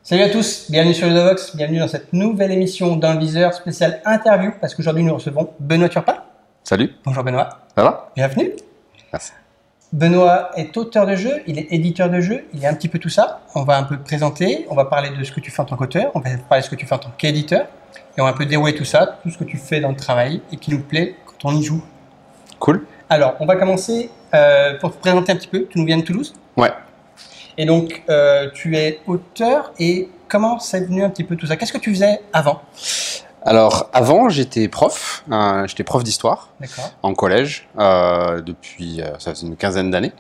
Salut à tous, bienvenue sur Ludovox, bienvenue dans cette nouvelle émission d'un viseur spécial interview parce qu'aujourd'hui nous recevons Benoît Turpin. Salut. Bonjour Benoît. Ça va? Bienvenue. Merci. Benoît est auteur de jeux, il est éditeur de jeux, il est un petit peu tout ça. On va un peu te présenter, on va parler de ce que tu fais en tant qu'auteur, on va parler de ce que tu fais en tant qu'éditeur et on va un peu dérouler tout ça, tout ce que tu fais dans le travail et qui nous plaît quand on y joue. Cool. Alors, on va commencer pour te présenter un petit peu. Tu nous viens de Toulouse? Ouais. Et donc, tu es auteur et comment c'est venu un petit peu tout ça? Qu'est-ce que tu faisais avant? Alors, avant, j'étais prof d'histoire en collège depuis ça faisait une quinzaine d'années.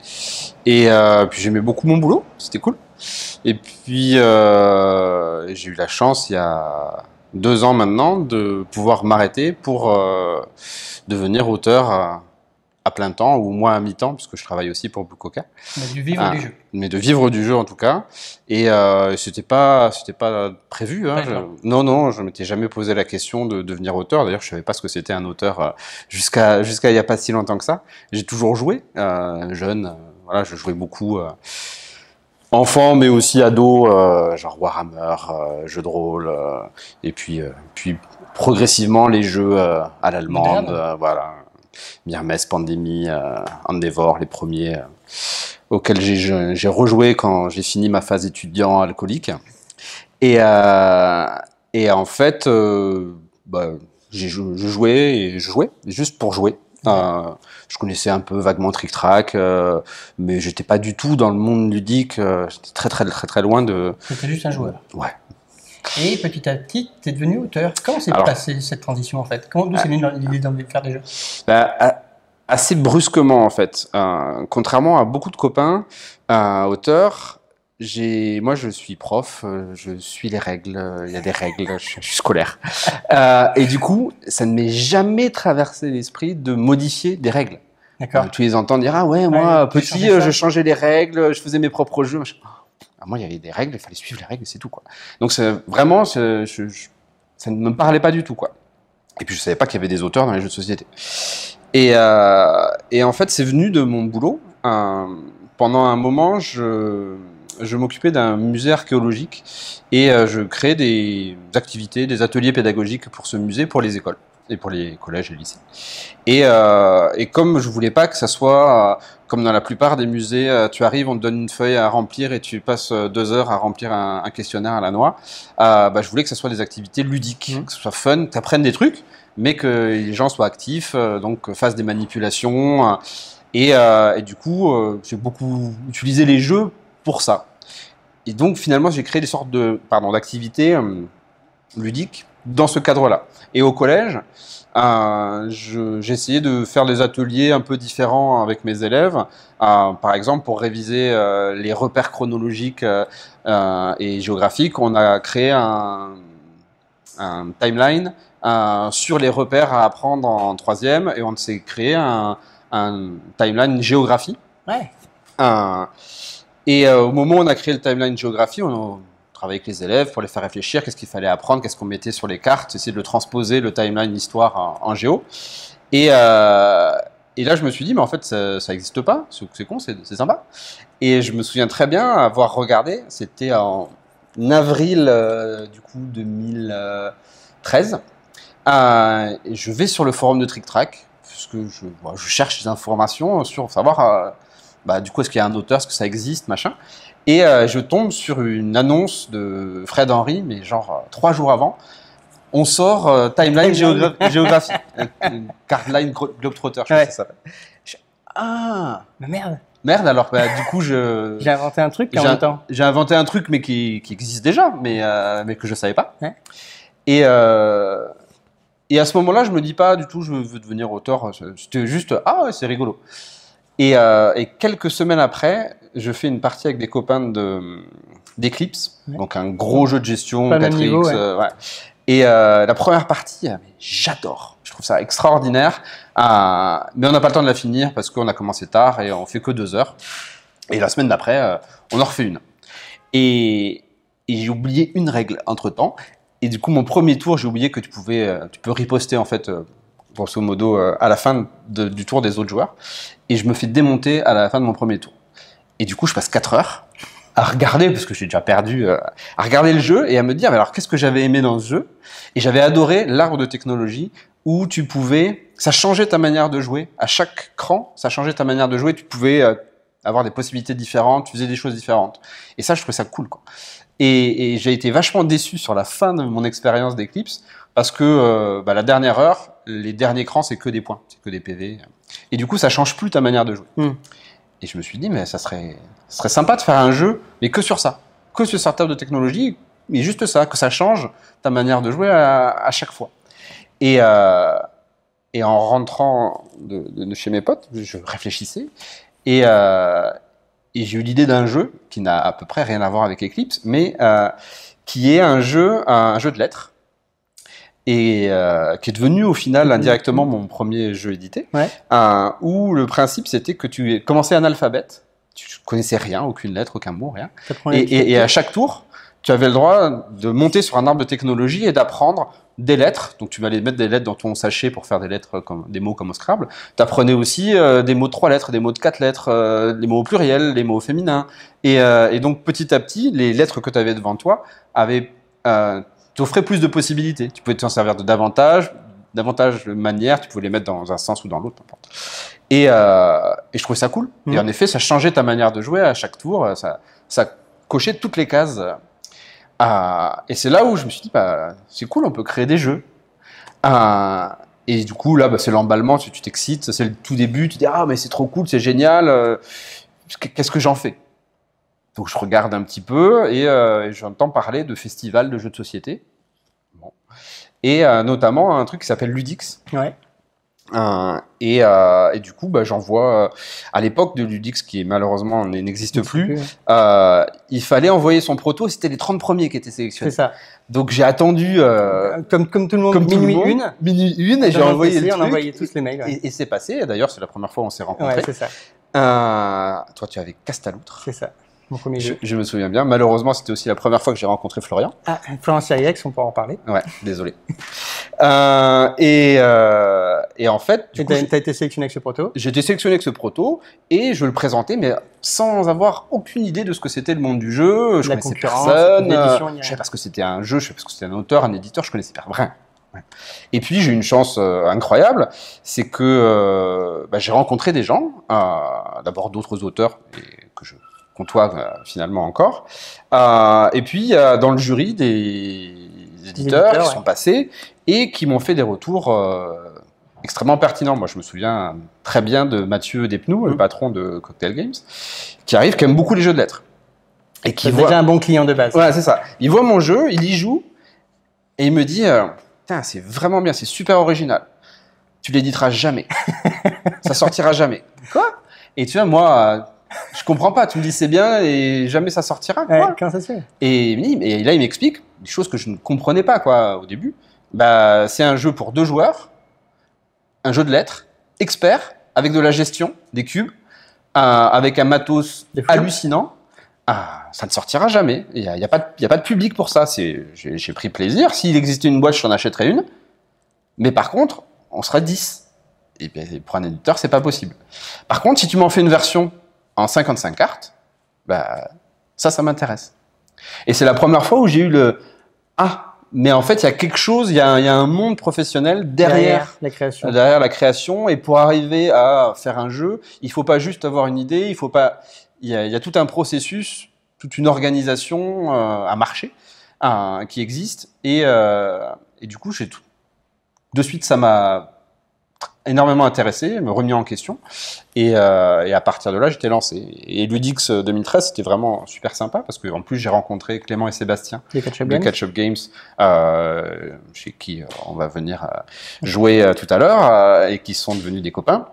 Et puis j'aimais beaucoup mon boulot, c'était cool. Et puis j'ai eu la chance, il y a 2 ans maintenant, de pouvoir m'arrêter pour devenir auteur à plein temps, ou moi à mi-temps, puisque je travaille aussi pour Blue Coca. Mais du vivre du jeu. Mais de vivre du jeu en tout cas. Et c'était pas prévu. Hein. Non, je m'étais jamais posé la question de devenir auteur. D'ailleurs, je savais pas ce que c'était un auteur jusqu'à il y a pas si longtemps que ça. J'ai toujours joué jeune. Voilà, je jouais beaucoup. Enfant, mais aussi ado, genre Warhammer, jeux de rôle, et puis progressivement les jeux à l'allemande, voilà. Myrmes, Pandémie, Endeavor, les premiers auxquels j'ai rejoué quand j'ai fini ma phase étudiant alcoolique. Et en fait, je jouais juste pour jouer. Je connaissais un peu vaguement Trick Track, mais j'étais pas du tout dans le monde ludique. J'étais très loin de. C'était juste un joueur. Ouais. Et petit à petit, tu es devenu auteur. Comment s'est passée cette transition en fait? D'où c'est venu l'idée de faire des jeux? Assez brusquement en fait. Contrairement à beaucoup de copains auteurs, moi je suis prof, je suis les règles, il y a des règles, je suis scolaire. Et du coup, ça ne m'est jamais traversé l'esprit de modifier des règles. D'accord. Tu les entends dire, ah ouais, moi petit, je changeais les règles, je faisais mes propres jeux. Moi, il y avait des règles, il fallait suivre les règles, c'est tout, quoi. Donc, vraiment, ça ne me parlait pas du tout, quoi. Et puis, je savais pas qu'il y avait des auteurs dans les jeux de société. Et en fait, c'est venu de mon boulot. Pendant un moment, je m'occupais d'un musée archéologique et je créais des activités, des ateliers pédagogiques pour ce musée, pour les écoles et pour les collèges et lycées. Et comme je voulais pas que ça soit comme dans la plupart des musées, tu arrives, on te donne une feuille à remplir et tu passes 2 heures à remplir un questionnaire à la noix. Je voulais que ça soit des activités ludiques, que ce soit fun, que tu apprennes des trucs, mais que les gens soient actifs, donc fassent des manipulations. Et du coup, j'ai beaucoup utilisé les jeux pour ça. Et donc finalement, j'ai créé des sortes d'activités ludiques dans ce cadre-là. Et au collège, j'ai essayé de faire des ateliers un peu différents avec mes élèves. Par exemple, pour réviser les repères chronologiques et géographiques, on a créé un timeline sur les repères à apprendre en 3e et on s'est créé un timeline géographie. Ouais. Et au moment où on a créé le timeline géographie, on travaillait avec les élèves pour les faire réfléchir, qu'est-ce qu'il fallait apprendre, qu'est-ce qu'on mettait sur les cartes, essayer de le transposer, le timeline histoire en géo. Et là, je me suis dit, mais en fait, ça n'existe pas, c'est con, c'est sympa. Et je me souviens très bien avoir regardé, c'était en avril du coup 2013. Et je vais sur le forum de Trick Track, parce que je cherche des informations sur savoir, du coup, est-ce qu'il y a un auteur, est-ce que ça existe, machin. Et je tombe sur une annonce de Fred Henry, mais genre 3 jours avant. On sort Timeline Géographie. Cardline Globetrotter, je sais pas si ça s'appelle. Mais merde. Merde, alors du coup, j'ai inventé un truc en même temps. J'ai inventé un truc, mais qui existe déjà, mais que je savais pas. Ouais. Et à ce moment-là, je me dis pas du tout, je veux devenir auteur. C'était juste, c'est rigolo. Et quelques semaines après, je fais une partie avec des copains d'Eclipse, donc un gros jeu de gestion, 4X. Ouais. Et la première partie, j'adore. Je trouve ça extraordinaire. Mais on n'a pas le temps de la finir parce qu'on a commencé tard et on fait que 2 heures. Et la semaine d'après, on en refait une. Et j'ai oublié une règle entre-temps. Et du coup, mon premier tour, j'ai oublié que tu peux riposter en fait, grosso modo, à la fin du tour des autres joueurs. Et je me fais démonter à la fin de mon premier tour. Et du coup, je passe 4 heures à regarder, parce que j'ai déjà perdu, à regarder le jeu et à me dire, mais alors qu'est-ce que j'avais aimé dans ce jeu? Et j'avais adoré l'arbre de technologie où tu pouvais, ça changeait ta manière de jouer. À chaque cran, ça changeait ta manière de jouer. Tu pouvais avoir des possibilités différentes, tu faisais des choses différentes. Et ça, je trouvais ça cool, quoi. Et j'ai été vachement déçu sur la fin de mon expérience d'Eclipse parce que la dernière heure, les derniers crans, c'est que des points, c'est que des PV. Et du coup, ça change plus ta manière de jouer. Et je me suis dit, mais ça serait sympa de faire un jeu, mais que sur ça, que sur cette table de technologie, mais juste ça, que ça change ta manière de jouer à chaque fois. Et en rentrant de chez mes potes, je réfléchissais et j'ai eu l'idée d'un jeu qui n'a à peu près rien à voir avec Eclipse, mais qui est un jeu de lettres et qui est devenu au final indirectement mon premier jeu édité, où le principe c'était que tu commençais un alphabet, tu connaissais rien, aucune lettre, aucun mot, rien, et à chaque tour, tu avais le droit de monter sur un arbre de technologie et d'apprendre des lettres. Donc tu vas aller mettre des lettres dans ton sachet pour faire des lettres comme des mots comme au Scrabble. Tu apprenais aussi des mots de 3 lettres, des mots de 4 lettres, les mots au pluriel, les mots au féminin. Et donc petit à petit, les lettres que tu avais devant toi t'offraient plus de possibilités. Tu pouvais t'en servir de davantage de manières, tu pouvais les mettre dans un sens ou dans l'autre, n'importe. Et je trouvais ça cool. Et en effet, ça changeait ta manière de jouer à chaque tour. Ça cochait toutes les cases. Et c'est là où je me suis dit, c'est cool, on peut créer des jeux. Et du coup, là, c'est l'emballement, tu t'excites, c'est le tout début, tu dis, ah, mais c'est trop cool, c'est génial, qu'est-ce que j'en fais? Donc je regarde un petit peu et j'entends parler de festivals de jeux de société. Bon. Et notamment un truc qui s'appelle Ludix. Ouais. Et du coup, j'envoie à l'époque de Ludix, qui malheureusement n'existe plus, il fallait envoyer son proto, c'était les 30 premiers qui étaient sélectionnés. C'est ça. Donc j'ai attendu comme tout le monde, minuit une, et j'ai envoyé le truc. On envoyait tous les mails. Et c'est passé. D'ailleurs, c'est la première fois où on s'est rencontrés. Ouais, c'est ça. Toi, tu avais Castaloutre. C'est ça. Mon premier jeu. Je me souviens bien. Malheureusement, c'était aussi la première fois que j'ai rencontré Florian. Florian Siriex, on pourra en parler. Ouais, désolé. Et en fait, tu as été sélectionné avec ce proto? J'ai été sélectionné avec ce proto et je le présentais, mais sans avoir aucune idée de ce que c'était le monde du jeu. Je connaissais personne. Je savais pas ce que c'était un jeu, je savais pas ce que c'était un auteur, un éditeur, je connaissais pas rien. Ouais. Et puis j'ai eu une chance incroyable, c'est que j'ai rencontré des gens, d'abord d'autres auteurs que je côtoie finalement encore, et puis dans le jury des éditeurs qui sont passés et qui m'ont fait des retours extrêmement pertinents. Moi je me souviens très bien de Mathieu Despnous, le patron de Cocktail Games, qui arrive, qui aime beaucoup les jeux de lettres. Et qui voit... déjà un bon client de base. Voilà, c'est ça. Il voit mon jeu, il y joue, et il me dit putain, c'est vraiment bien, c'est super original. Tu l'éditeras jamais. Ça sortira jamais. Quoi? Et tu vois, moi, je comprends pas. Tu me dis c'est bien et jamais ça sortira. Quoi? Comment ça se fait? Et là, il m'explique des choses que je ne comprenais pas quoi au début. C'est un jeu pour 2 joueurs, un jeu de lettres, expert, avec de la gestion, des cubes, avec un matos hallucinant. Ça ne sortira jamais. Il y a pas de public pour ça. J'ai pris plaisir. S'il existait une boîte, je t'en achèterais une. Mais par contre, on serait 10. Et pour un éditeur, c'est pas possible. Par contre, si tu m'en fais une version en 55 cartes, ça m'intéresse. Et c'est la première fois où j'ai eu mais en fait, il y a quelque chose, il y a un monde professionnel derrière la création. Derrière la création. Et pour arriver à faire un jeu, il faut pas juste avoir une idée, il y a tout un processus, toute une organisation à marcher qui existe. Et du coup, de suite, ça m'a énormément intéressé, me remis en question, et à partir de là, j'étais lancé. Et Ludix 2013, c'était vraiment super sympa, parce qu'en plus, j'ai rencontré Clément et Sébastien de Catch Up Games, chez qui on va venir jouer tout à l'heure, et qui sont devenus des copains,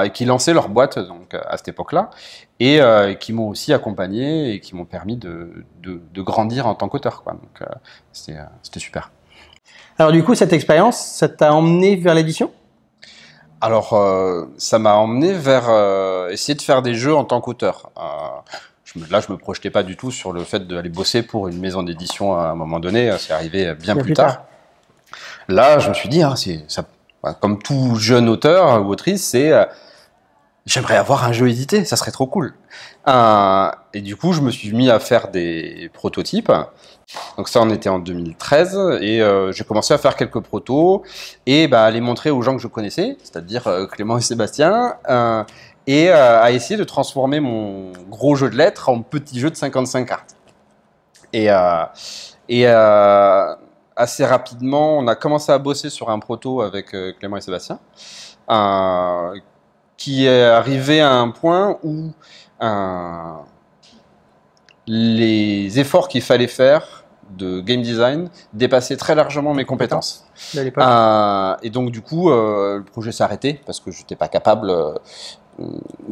et qui lançaient leur boîte donc, à cette époque-là, et qui m'ont aussi accompagné, et qui m'ont permis de grandir en tant qu'auteur. Donc, c'était super. Alors du coup, cette expérience, ça t'a emmené vers l'édition ? Alors, ça m'a emmené vers essayer de faire des jeux en tant qu'auteur. Là, je me projetais pas du tout sur le fait d'aller bosser pour une maison d'édition à un moment donné. C'est arrivé bien plus tard. Là, je me suis dit, comme tout jeune auteur ou autrice, j'aimerais avoir un jeu édité, ça serait trop cool. Et du coup, je me suis mis à faire des prototypes. Donc ça, on était en 2013 et j'ai commencé à faire quelques protos et à les montrer aux gens que je connaissais, c'est-à-dire Clément et Sébastien, et à essayer de transformer mon gros jeu de lettres en petit jeu de 55 cartes. Et assez rapidement, on a commencé à bosser sur un proto avec Clément et Sébastien, qui est arrivé à un point où les efforts qu'il fallait faire de game design dépassaient très largement mes compétences. Et donc du coup, le projet s'est arrêté parce que je n'étais pas capable.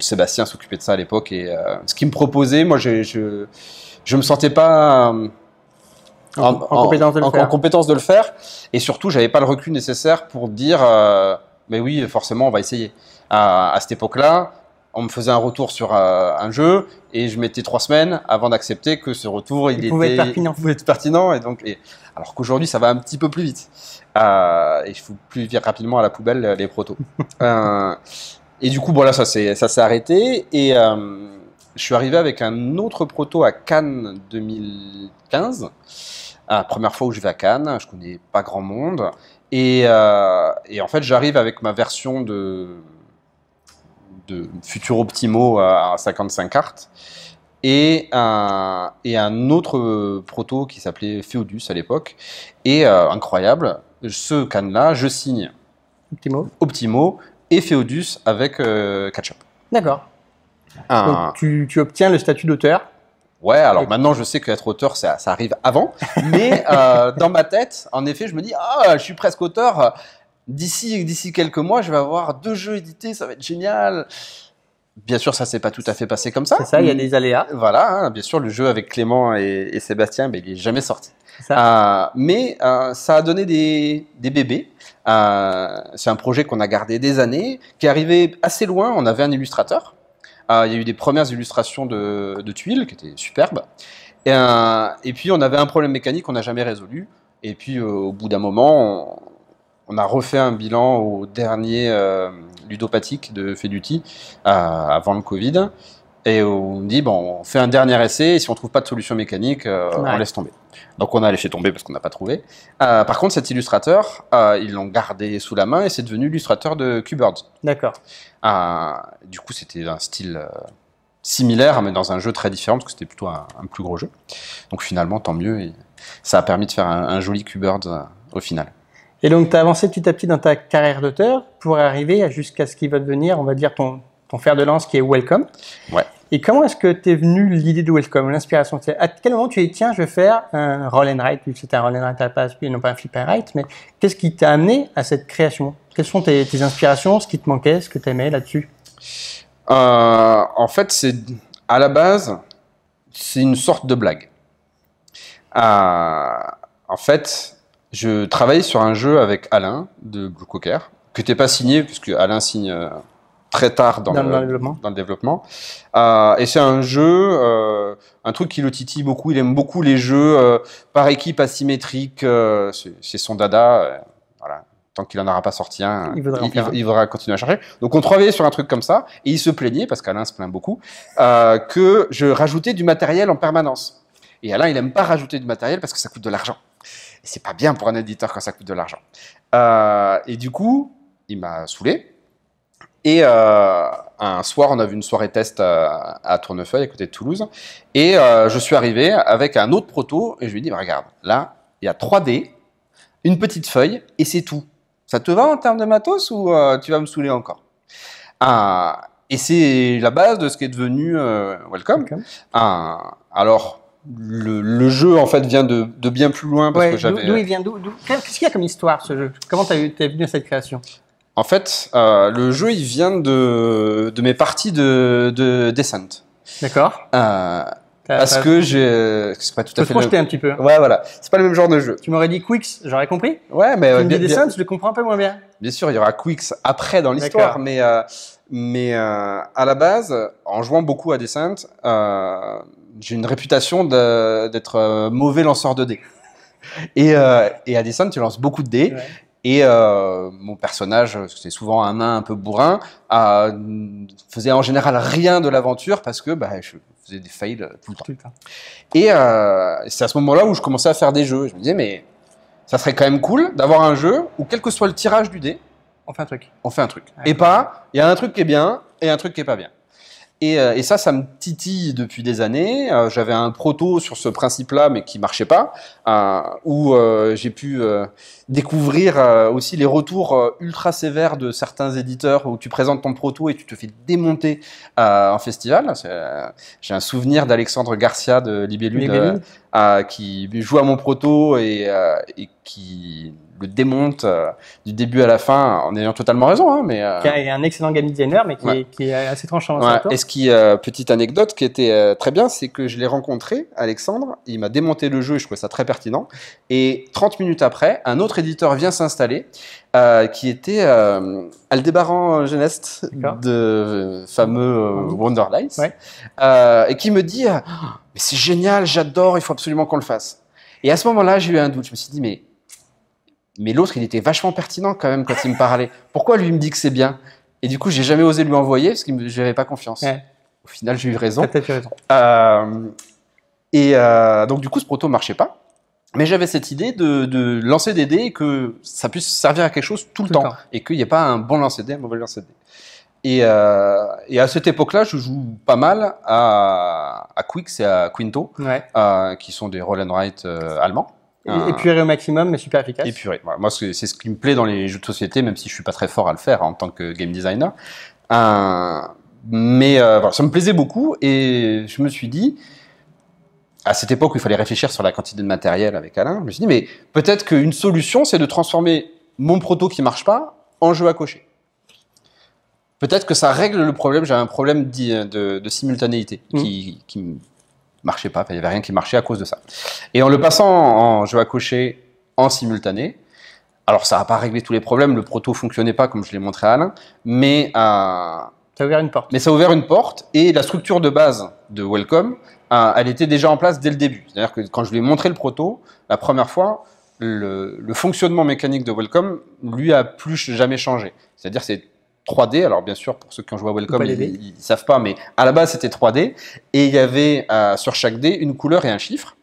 Sébastien s'occupait de ça à l'époque et ce qu'il me proposait, moi, je me sentais pas en compétence de le faire, et surtout, j'avais pas le recul nécessaire pour dire, mais oui, forcément, on va essayer. À cette époque-là, on me faisait un retour sur un jeu et je mettais 3 semaines avant d'accepter que ce retour il pouvait être pertinent alors qu'aujourd'hui ça va un petit peu plus vite et je fous plus rapidement à la poubelle les protos. Et du coup voilà, ça s'est arrêté et je suis arrivé avec un autre proto à Cannes 2015. Première fois où je vais à Cannes, je connais pas grand monde et en fait j'arrive avec ma version de Futur Optimo à 55 cartes et un autre proto qui s'appelait Feodus à l'époque. Et incroyable, ce Cannes-là, je signe Optimo et Feodus avec Ketchup. D'accord. Donc tu obtiens le statut d'auteur. Ouais, alors maintenant je sais qu'être auteur ça arrive avant, mais dans ma tête, en effet, je me dis je suis presque auteur. D'ici quelques mois, je vais avoir 2 jeux édités, ça va être génial. Bien sûr, ça s'est pas tout à fait passé comme ça. C'est ça, il y a des aléas. Voilà, bien sûr, le jeu avec Clément et Sébastien, il est jamais sorti. Mais ça a donné des bébés. C'est un projet qu'on a gardé des années, qui est arrivé assez loin. On avait un illustrateur. Il y a eu des premières illustrations de tuiles qui étaient superbes. Et puis, on avait un problème mécanique qu'on n'a jamais résolu. Et puis, au bout d'un moment, on a refait un bilan au dernier ludopathique de Feduti avant le Covid. Et on dit, on fait un dernier essai, et si on trouve pas de solution mécanique, on laisse tomber. Donc on a laissé tomber parce qu'on n'a pas trouvé. Par contre, cet illustrateur, ils l'ont gardé sous la main et c'est devenu l'illustrateur de Q-Birds. D'accord. Du coup, c'était un style similaire, mais dans un jeu très différent, parce que c'était plutôt un plus gros jeu. Donc finalement, tant mieux, et ça a permis de faire un joli Q-Birds au final. Et donc, tu as avancé petit à petit dans ta carrière d'auteur pour arriver jusqu'à ce qui va devenir, on va dire, ton fer de lance qui est Welcome. Ouais. Et comment est-ce que t'es venu l'idée de Welcome, l'inspiration? À quel moment tu as dit, tiens, je vais faire un roll and write, vu que c'était un roll and write à la base, non pas un flip and write, mais qu'est-ce qui t'a amené à cette création? Quelles sont tes inspirations, ce qui te manquait, ce que tu aimais là-dessus? En fait, à la base, c'est une sorte de blague. En fait, je travaillais sur un jeu avec Alain de Blue Cocker, que t'es pas signé, puisque Alain signe très tard dans le développement. Et c'est un jeu, un truc qui le titille beaucoup. Il aime beaucoup les jeux par équipe asymétrique. C'est son dada. Voilà. Tant qu'il en aura pas sorti un, il voudra continuer à chercher. Donc on travaillait sur un truc comme ça, et il se plaignait, parce qu'Alain se plaint beaucoup, que je rajoutais du matériel en permanence. Et Alain, il aime pas rajouter du matériel parce que ça coûte de l'argent. Et c'est pas bien pour un éditeur quand ça coûte de l'argent. Et du coup, il m'a saoulé. Et un soir, on a vu une soirée test à Tournefeuille, à côté de Toulouse. Et je suis arrivé avec un autre proto, et je lui ai dit, regarde, là, il y a 3D, une petite feuille, et c'est tout. Ça te va en termes de matos, ou tu vas me saouler encore? Et c'est la base de ce qui est devenu Welcome. Alors, le jeu, en fait, vient de bien plus loin, parce que j'avais... D'où il vient? Qu'est-ce qu'il y a comme histoire, ce jeu? Comment t'es venu à cette création? En fait, le jeu, il vient de mes parties de Descent. D'accord. Parce que c'est pas tout à fait. Te projeter un petit peu. Ouais, voilà. C'est pas le même genre de jeu. Tu m'aurais dit Quicks, j'aurais compris. Ouais, mais Descent, je le comprends un peu moins bien. Bien sûr, il y aura Quicks après dans l'histoire, mais à la base, en jouant beaucoup à Descent, j'ai une réputation d'être mauvais lanceur de dés. Et à Descent, tu lances beaucoup de dés. Ouais. Et mon personnage, c'est souvent un nain un peu bourrin, faisait en général rien de l'aventure parce que je faisais des fails tout le temps. Et c'est à ce moment-là où je commençais à faire des jeux. Je me disais, mais ça serait quand même cool d'avoir un jeu où, quel que soit le tirage du dé, on fait un truc. On fait un truc. Et pas, il y a un truc qui est bien et un truc qui est pas bien. Et ça me titille depuis des années. J'avais un proto sur ce principe-là, mais qui marchait pas, où j'ai pu découvrir aussi les retours ultra sévères de certains éditeurs, où tu présentes ton proto et tu te fais démonter en festival. J'ai un souvenir d'Alexandre Garcia de Libellule qui joue à mon proto et qui le démonte du début à la fin en ayant totalement raison. Hein, mais, qui est un excellent game designer, mais qui est assez tranchant. Et ce qui, petite anecdote qui était très bien, c'est que je l'ai rencontré, Alexandre, il m'a démonté le jeu et je trouvais ça très pertinent. Et 30 minutes après, un autre éditeur vient s'installer, qui était Aldébaran Genest, de fameux Wonderlights, et qui me dit mais c'est génial, j'adore, il faut absolument qu'on le fasse. Et à ce moment-là, j'ai eu un doute. Je me suis dit, mais l'autre, il était vachement pertinent quand même quand il me parlait. Pourquoi lui, il me dit que c'est bien? Et du coup, j'ai jamais osé lui envoyer parce que je n'avais pas confiance. Au final, j'ai eu raison. Peut-être eu raison. Donc, du coup, ce proto ne marchait pas. Mais j'avais cette idée de lancer des dés et que ça puisse servir à quelque chose tout le temps. Et qu'il n'y ait pas un bon lancer de dés, un mauvais lancer de dés. Et à cette époque-là, je joue pas mal à Quix et à Quinto, qui sont des roll and write allemands. Épuré au maximum, mais super efficace. Épuré. Voilà. Moi, c'est ce qui me plaît dans les jeux de société, même si je suis pas très fort à le faire en tant que game designer. Mais voilà, ça me plaisait beaucoup et je me suis dit, à cette époque où il fallait réfléchir sur la quantité de matériel avec Alain, je me suis dit, mais peut-être qu'une solution, c'est de transformer mon proto qui marche pas en jeu à cocher. Peut-être que ça règle le problème. J'avais un problème de simultanéité qui marchait pas, il n'y avait rien qui marchait à cause de ça. Et en le passant en jeu à cocher en simultané, alors ça n'a pas réglé tous les problèmes, le proto fonctionnait pas comme je l'ai montré à Alain, mais ça a ouvert une porte. Mais ça a ouvert une porte et la structure de base de Welcome, elle était déjà en place dès le début. C'est-à-dire que quand je lui ai montré le proto, la première fois, le fonctionnement mécanique de Welcome, lui, a plus jamais changé. C'est-à-dire c'est 3D, alors bien sûr, pour ceux qui ont joué à Welcome, ils ne savent pas, mais à la base, c'était 3D. Et il y avait sur chaque dé une couleur et un chiffre.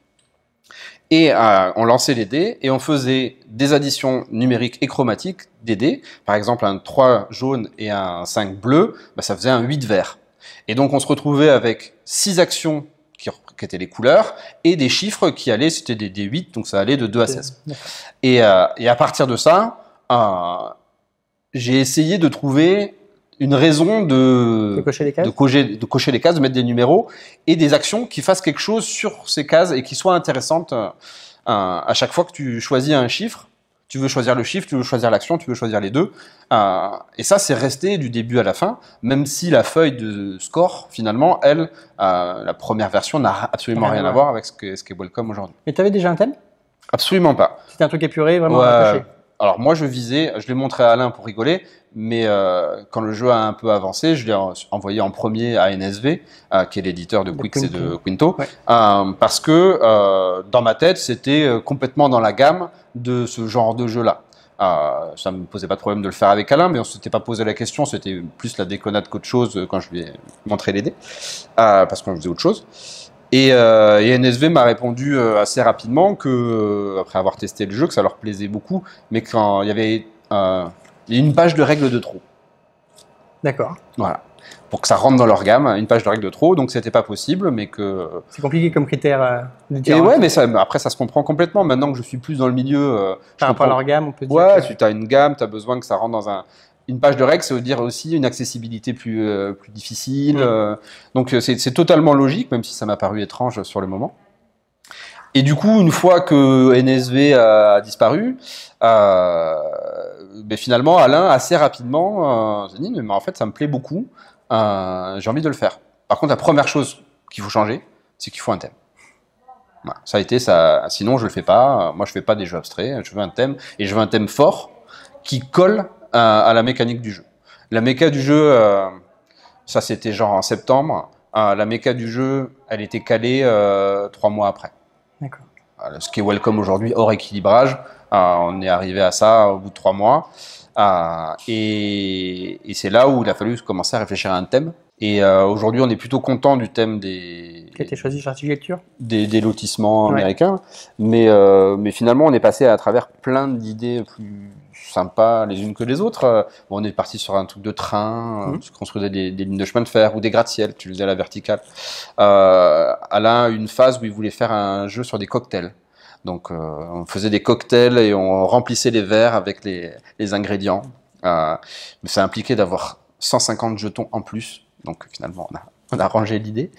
Et on lançait les dés et on faisait des additions numériques et chromatiques des dés. Par exemple, un 3 jaune et un 5 bleu, ça faisait un 8 vert. Et donc, on se retrouvait avec 6 actions qui étaient les couleurs et des chiffres qui allaient, c'était des 8, donc ça allait de 2 à 16. Et à partir de ça, j'ai essayé de trouver une raison de cocher les cases, de mettre des numéros et des actions qui fassent quelque chose sur ces cases et qui soient intéressantes à chaque fois que tu choisis un chiffre. Tu veux choisir le chiffre, tu veux choisir l'action, tu veux choisir les deux. Et ça, c'est resté du début à la fin, même si la feuille de score, finalement, elle, la première version n'a absolument rien à voir avec ce qu'est Welcome aujourd'hui. Mais tu avais déjà un thème? Absolument pas. C'était un truc épuré, vraiment attaché. Alors moi, je l'ai montré à Alain pour rigoler, mais quand le jeu a un peu avancé, je l'ai envoyé en premier à NSV, qui est l'éditeur de Quix et de Quinto, parce que dans ma tête, c'était complètement dans la gamme de ce genre de jeu-là. Ça ne me posait pas de problème de le faire avec Alain, mais on ne s'était pas posé la question, c'était plus la déconnade qu'autre chose quand je lui ai montré les dés, parce qu'on faisait autre chose. Et NSV m'a répondu assez rapidement que, après avoir testé le jeu, que ça leur plaisait beaucoup, mais quand il y avait une page de règles de trop. D'accord. Voilà. Pour que ça rentre dans leur gamme, une page de règles de trop, donc c'était pas possible, mais que... C'est compliqué comme critère de dire. Et ouais, mais après ça se comprend complètement. Maintenant que je suis plus dans le milieu... Par rapport à leur gamme, on peut dire... Ouais, si tu as une gamme, tu as besoin que ça rentre dans une page de règles, ça veut dire aussi une accessibilité plus difficile. Donc c'est totalement logique, même si ça m'a paru étrange sur le moment. Et du coup, une fois que NSV a disparu, finalement, Alain, assez rapidement, s'est dit, mais en fait, ça me plaît beaucoup, j'ai envie de le faire. Par contre, la première chose qu'il faut changer, c'est qu'il faut un thème. Voilà. Ça a été ça. Sinon, je le fais pas. Moi, je fais pas des jeux abstraits. Je veux un thème, et je veux un thème fort qui colle à la mécanique du jeu. La méca du jeu, ça c'était genre en septembre. La méca du jeu, elle était calée 3 mois après. D'accord. ce qui est Welcome aujourd'hui hors équilibrage. On est arrivé à ça au bout de 3 mois. Et c'est là où il a fallu commencer à réfléchir à un thème. Et aujourd'hui, on est plutôt content du thème des... Qui a été choisi sur l'architecture ? Des lotissements américains. Mais finalement, on est passé à travers plein d'idées plus sympas les unes que les autres. On est parti sur un truc de train, tu construisais des lignes de chemin de fer ou des gratte-ciel, tu le faisais à la verticale. Alain a une phase où il voulait faire un jeu sur des cocktails. Donc, on faisait des cocktails et on remplissait les verres avec les ingrédients. Mais ça impliquait d'avoir 150 jetons en plus. Donc, finalement, on a rangé l'idée.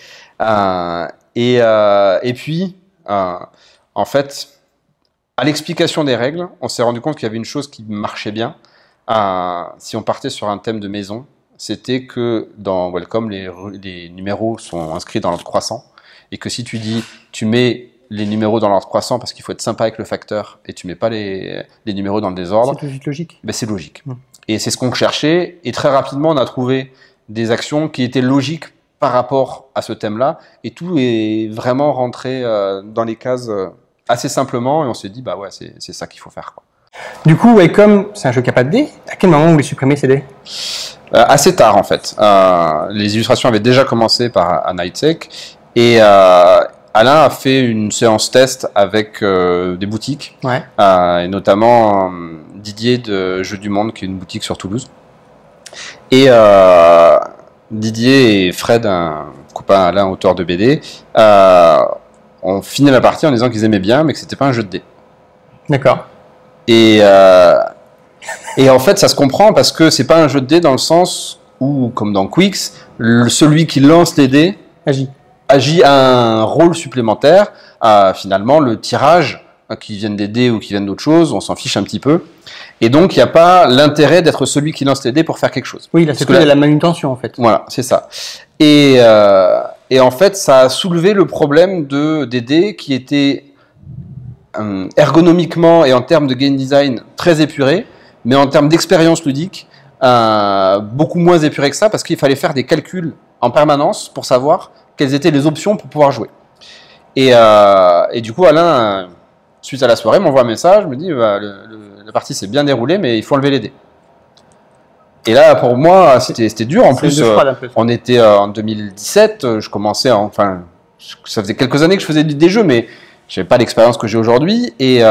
Et puis, en fait, à l'explication des règles, on s'est rendu compte qu'il y avait une chose qui marchait bien. Si on partait sur un thème de maison, c'était que dans Welcome, les numéros sont inscrits dans l'ordre croissant. Et que si tu mets les numéros dans l'ordre croissant parce qu'il faut être sympa avec le facteur et tu mets pas les numéros dans le désordre. C'est logique. Ben c'est logique. Et c'est ce qu'on cherchait. Et très rapidement, on a trouvé des actions qui étaient logiques par rapport à ce thème-là. Et tout est vraiment rentré dans les cases assez simplement. Et on s'est dit, bah ouais, c'est ça qu'il faut faire, quoi. Du coup, Welcome, c'est un jeu qui n'a pas de dés. À quel moment vous voulez supprimer ces dés ? Assez tard, en fait. Les illustrations avaient déjà commencé par Nightsec. Et Alain a fait une séance test avec des boutiques, et notamment Didier de Jeux du Monde, qui est une boutique sur Toulouse. Et Didier et Fred, un copain Alain, auteur de BD, ont fini la partie en disant qu'ils aimaient bien, mais que c'était pas un jeu de dés. D'accord. Et en fait, ça se comprend parce que c'est pas un jeu de dés dans le sens où, comme dans Quicks, celui qui lance les dés agit à un rôle supplémentaire. Finalement, le tirage, qui vienne des dés ou qui vienne d'autre chose, on s'en fiche un petit peu. Et donc, il n'y a pas l'intérêt d'être celui qui lance les dés pour faire quelque chose. Oui, là, c'est plus la manutention, en fait. Voilà, c'est ça. Et en fait, ça a soulevé le problème des dés qui étaient ergonomiquement et en termes de game design très épurés, mais en termes d'expérience ludique, beaucoup moins épurés que ça, parce qu'il fallait faire des calculs en permanence pour savoir quelles étaient les options pour pouvoir jouer. Et du coup, Alain, suite à la soirée, m'envoie un message, me dit la partie s'est bien déroulée, mais il faut enlever les dés. Et là, pour moi, c'était dur. En plus, on était en 2017, je commençais, ça faisait quelques années que je faisais des jeux, mais je n'avais pas l'expérience que j'ai aujourd'hui. Et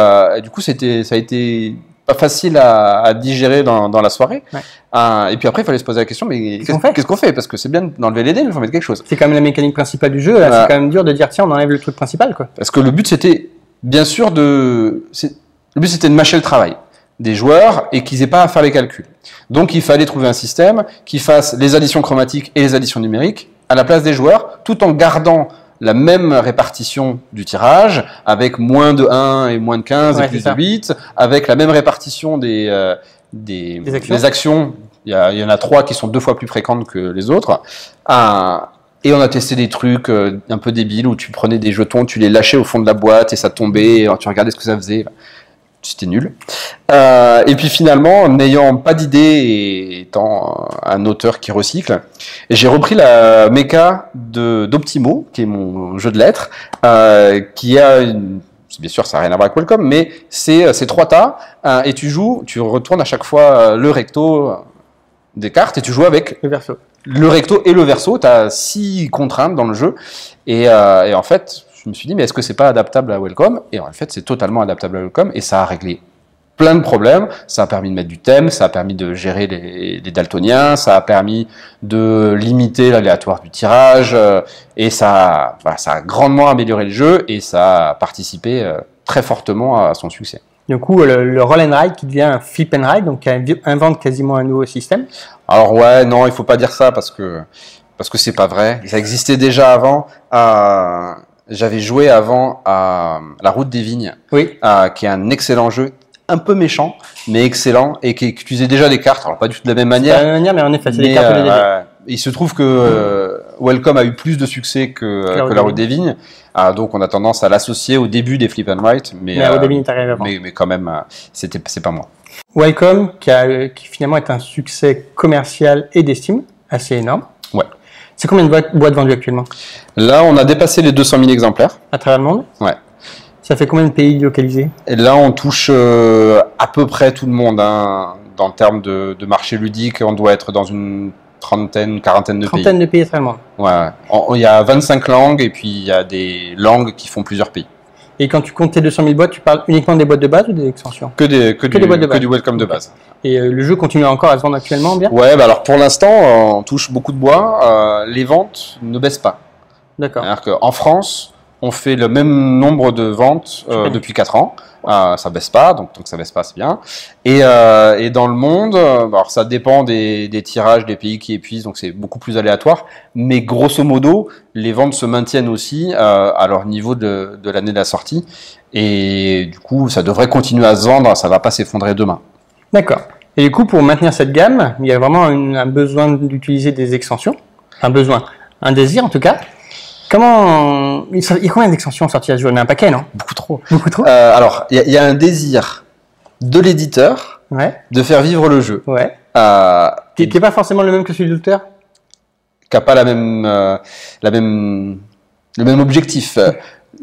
du coup, ça a été pas facile à digérer dans la soirée. Et puis après, il fallait se poser la question, mais qu'est-ce qu'on fait ? Parce que c'est bien d'enlever les dés, mais il faut mettre quelque chose. C'est quand même la mécanique principale du jeu. Là, c'est quand même dur de dire, tiens, on enlève le truc principal, quoi. Parce que le but, c'était, bien sûr, le but, c'était de mâcher le travail des joueurs et qu'ils n'aient pas à faire les calculs. Donc, il fallait trouver un système qui fasse les additions chromatiques et les additions numériques à la place des joueurs, tout en gardant la même répartition du tirage, avec moins de 1 et moins de 15 et plus de 8, avec la même répartition des actions. Il y en a 3 qui sont 2 fois plus fréquentes que les autres. Et on a testé des trucs un peu débiles où tu prenais des jetons, tu les lâchais au fond de la boîte et ça tombait, et tu regardais ce que ça faisait. C'était nul. Et puis finalement, n'ayant pas d'idée et étant un auteur qui recycle, j'ai repris la méca d'Optimo, qui est mon jeu de lettres, qui a bien sûr, ça n'a rien à voir avec Welcome, mais c'est 3 tas, et tu retournes à chaque fois le recto des cartes, et tu joues avec le verso. Le recto et le verso. Tu as 6 contraintes dans le jeu, et en fait, je me suis dit, mais est-ce que c'est pas adaptable à Welcome ? Et en fait, c'est totalement adaptable à Welcome, et ça a réglé plein de problèmes. Ça a permis de mettre du thème, ça a permis de gérer les daltoniens, ça a permis de limiter l'aléatoire du tirage, et ça a grandement amélioré le jeu, et ça a participé très fortement à son succès. Du coup, le roll and ride qui devient un flip and ride, donc qui invente quasiment un nouveau système. Alors ouais, non, il faut pas dire ça parce que c'est pas vrai. Ça existait déjà avant. J'avais joué avant à La Route des Vignes, qui est un excellent jeu, un peu méchant, mais excellent, et qui utilisait déjà des cartes. Alors pas du tout de la même manière. Pas de la même manière, mais en effet, c'est des cartes de début. Il se trouve que Welcome a eu plus de succès que La Route des Vignes, donc on a tendance à l'associer au début des Flip and Write, mais La Route des Vignes est arrivé avant. Mais quand même, c'est pas moi. Welcome, qui finalement est un succès commercial et d'estime assez énorme. Ouais. C'est combien de boîtes vendues actuellement ? Là, on a dépassé les 200 000 exemplaires. À travers le monde ? Ouais. Ça fait combien de pays localisés? Et là, on touche à peu près tout le monde. Hein. Dans le terme de marché ludique, on doit être dans une quarantaine de pays. Trentaine de pays seulement. Ouais. Il y a 25 langues et puis il y a des langues qui font plusieurs pays. Et quand tu comptes tes 200 000 boîtes, tu parles uniquement des boîtes de base ou des extensions? Que du welcome de base. Et le jeu continue encore à se vendre actuellement bien? Ouais, bah alors pour l'instant, on touche beaucoup de bois. Les ventes ne baissent pas. D'accord. C'est-à-dire qu'en France, on fait le même nombre de ventes depuis 4 ans. Ça baisse pas, donc ça baisse pas, c'est bien. Et dans le monde, alors ça dépend des tirages des pays qui épuisent, donc c'est beaucoup plus aléatoire. Mais grosso modo, les ventes se maintiennent aussi à leur niveau de l'année de la sortie. Et du coup, ça devrait continuer à se vendre, ça va pas s'effondrer demain. D'accord. Et du coup, pour maintenir cette gamme, il y a vraiment un besoin d'utiliser des extensions. Un désir en tout cas. Il y a combien d'extensions sorties à ce jeu? Il y en a un paquet, non? Beaucoup trop. Beaucoup trop. Alors, il y a un désir de l'éditeur de faire vivre le jeu. Ouais. Qui n'est pas forcément le même que celui de l'auteur? Qui n'a pas le même objectif.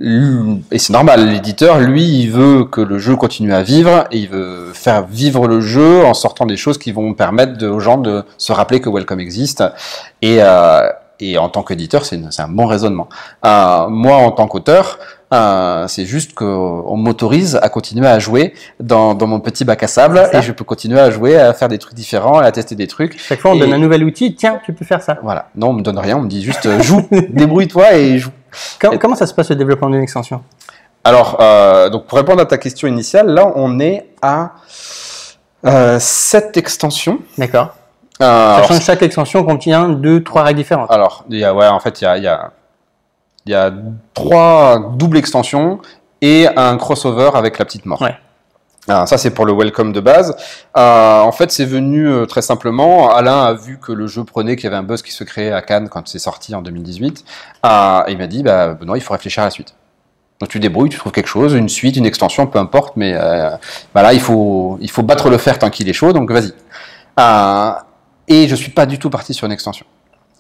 Et c'est normal, l'éditeur, lui, il veut que le jeu continue à vivre et il veut faire vivre le jeu en sortant des choses qui vont permettre aux gens de se rappeler que Welcome existe. Et en tant qu'éditeur, c'est un bon raisonnement. Moi, en tant qu'auteur, c'est juste qu'on m'autorise à continuer à jouer dans mon petit bac à sable et je peux continuer à jouer, à faire des trucs différents, à tester des trucs. Chaque fois, on donne un nouvel outil, tiens, tu peux faire ça. Voilà. Non, on me donne rien, on me dit juste joue, débrouille-toi et joue. Comment ça se passe le développement d'une extension? Alors, donc pour répondre à ta question initiale, là, on est à 7 extensions. D'accord. Sachant que chaque extension contient 2-3 règles différentes. Alors, il y a 3 doubles extensions et un crossover avec la petite mort. Ouais. Alors, ça, c'est pour le welcome de base. En fait, c'est venu très simplement. Alain a vu que le jeu prenait, qu'il y avait un buzz qui se créait à Cannes quand c'est sorti en 2018. Et il m'a dit, Benoît, il faut réfléchir à la suite. Donc tu débrouilles, tu trouves quelque chose, une suite, une extension, peu importe, mais là, il faut battre le fer tant qu'il est chaud, donc vas-y. Et je suis pas du tout parti sur une extension.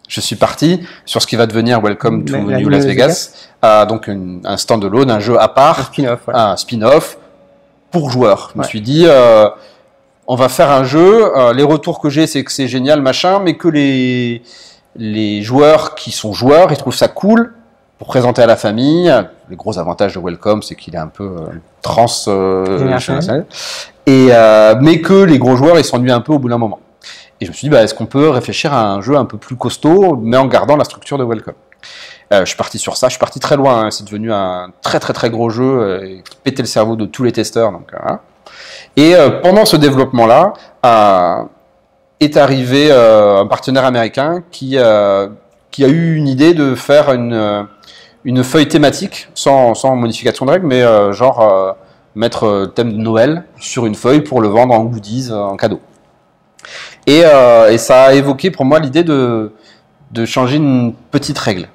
Je suis parti sur ce qui va devenir Welcome to New Las Vegas, donc un stand-alone, un jeu à part, un spin-off pour joueurs. Je me suis dit, on va faire un jeu, les retours que j'ai, c'est que c'est génial, machin, mais que les joueurs qui sont joueurs, ils trouvent ça cool pour présenter à la famille. Le gros avantage de Welcome, c'est qu'il est un peu générationnel. Mais que les gros joueurs, ils s'ennuient un peu au bout d'un moment. Et je me suis dit, est-ce qu'on peut réfléchir à un jeu un peu plus costaud, mais en gardant la structure de Welcome? Je suis parti sur ça, je suis parti très loin, hein. C'est devenu un très très très gros jeu qui pétait le cerveau de tous les testeurs. Donc, Et pendant ce développement-là, est arrivé un partenaire américain qui a eu une idée de faire une feuille thématique, sans modification de règles, mais mettre le thème de Noël sur une feuille pour le vendre en goodies, en cadeau. Et ça a évoqué pour moi l'idée de changer une petite règle.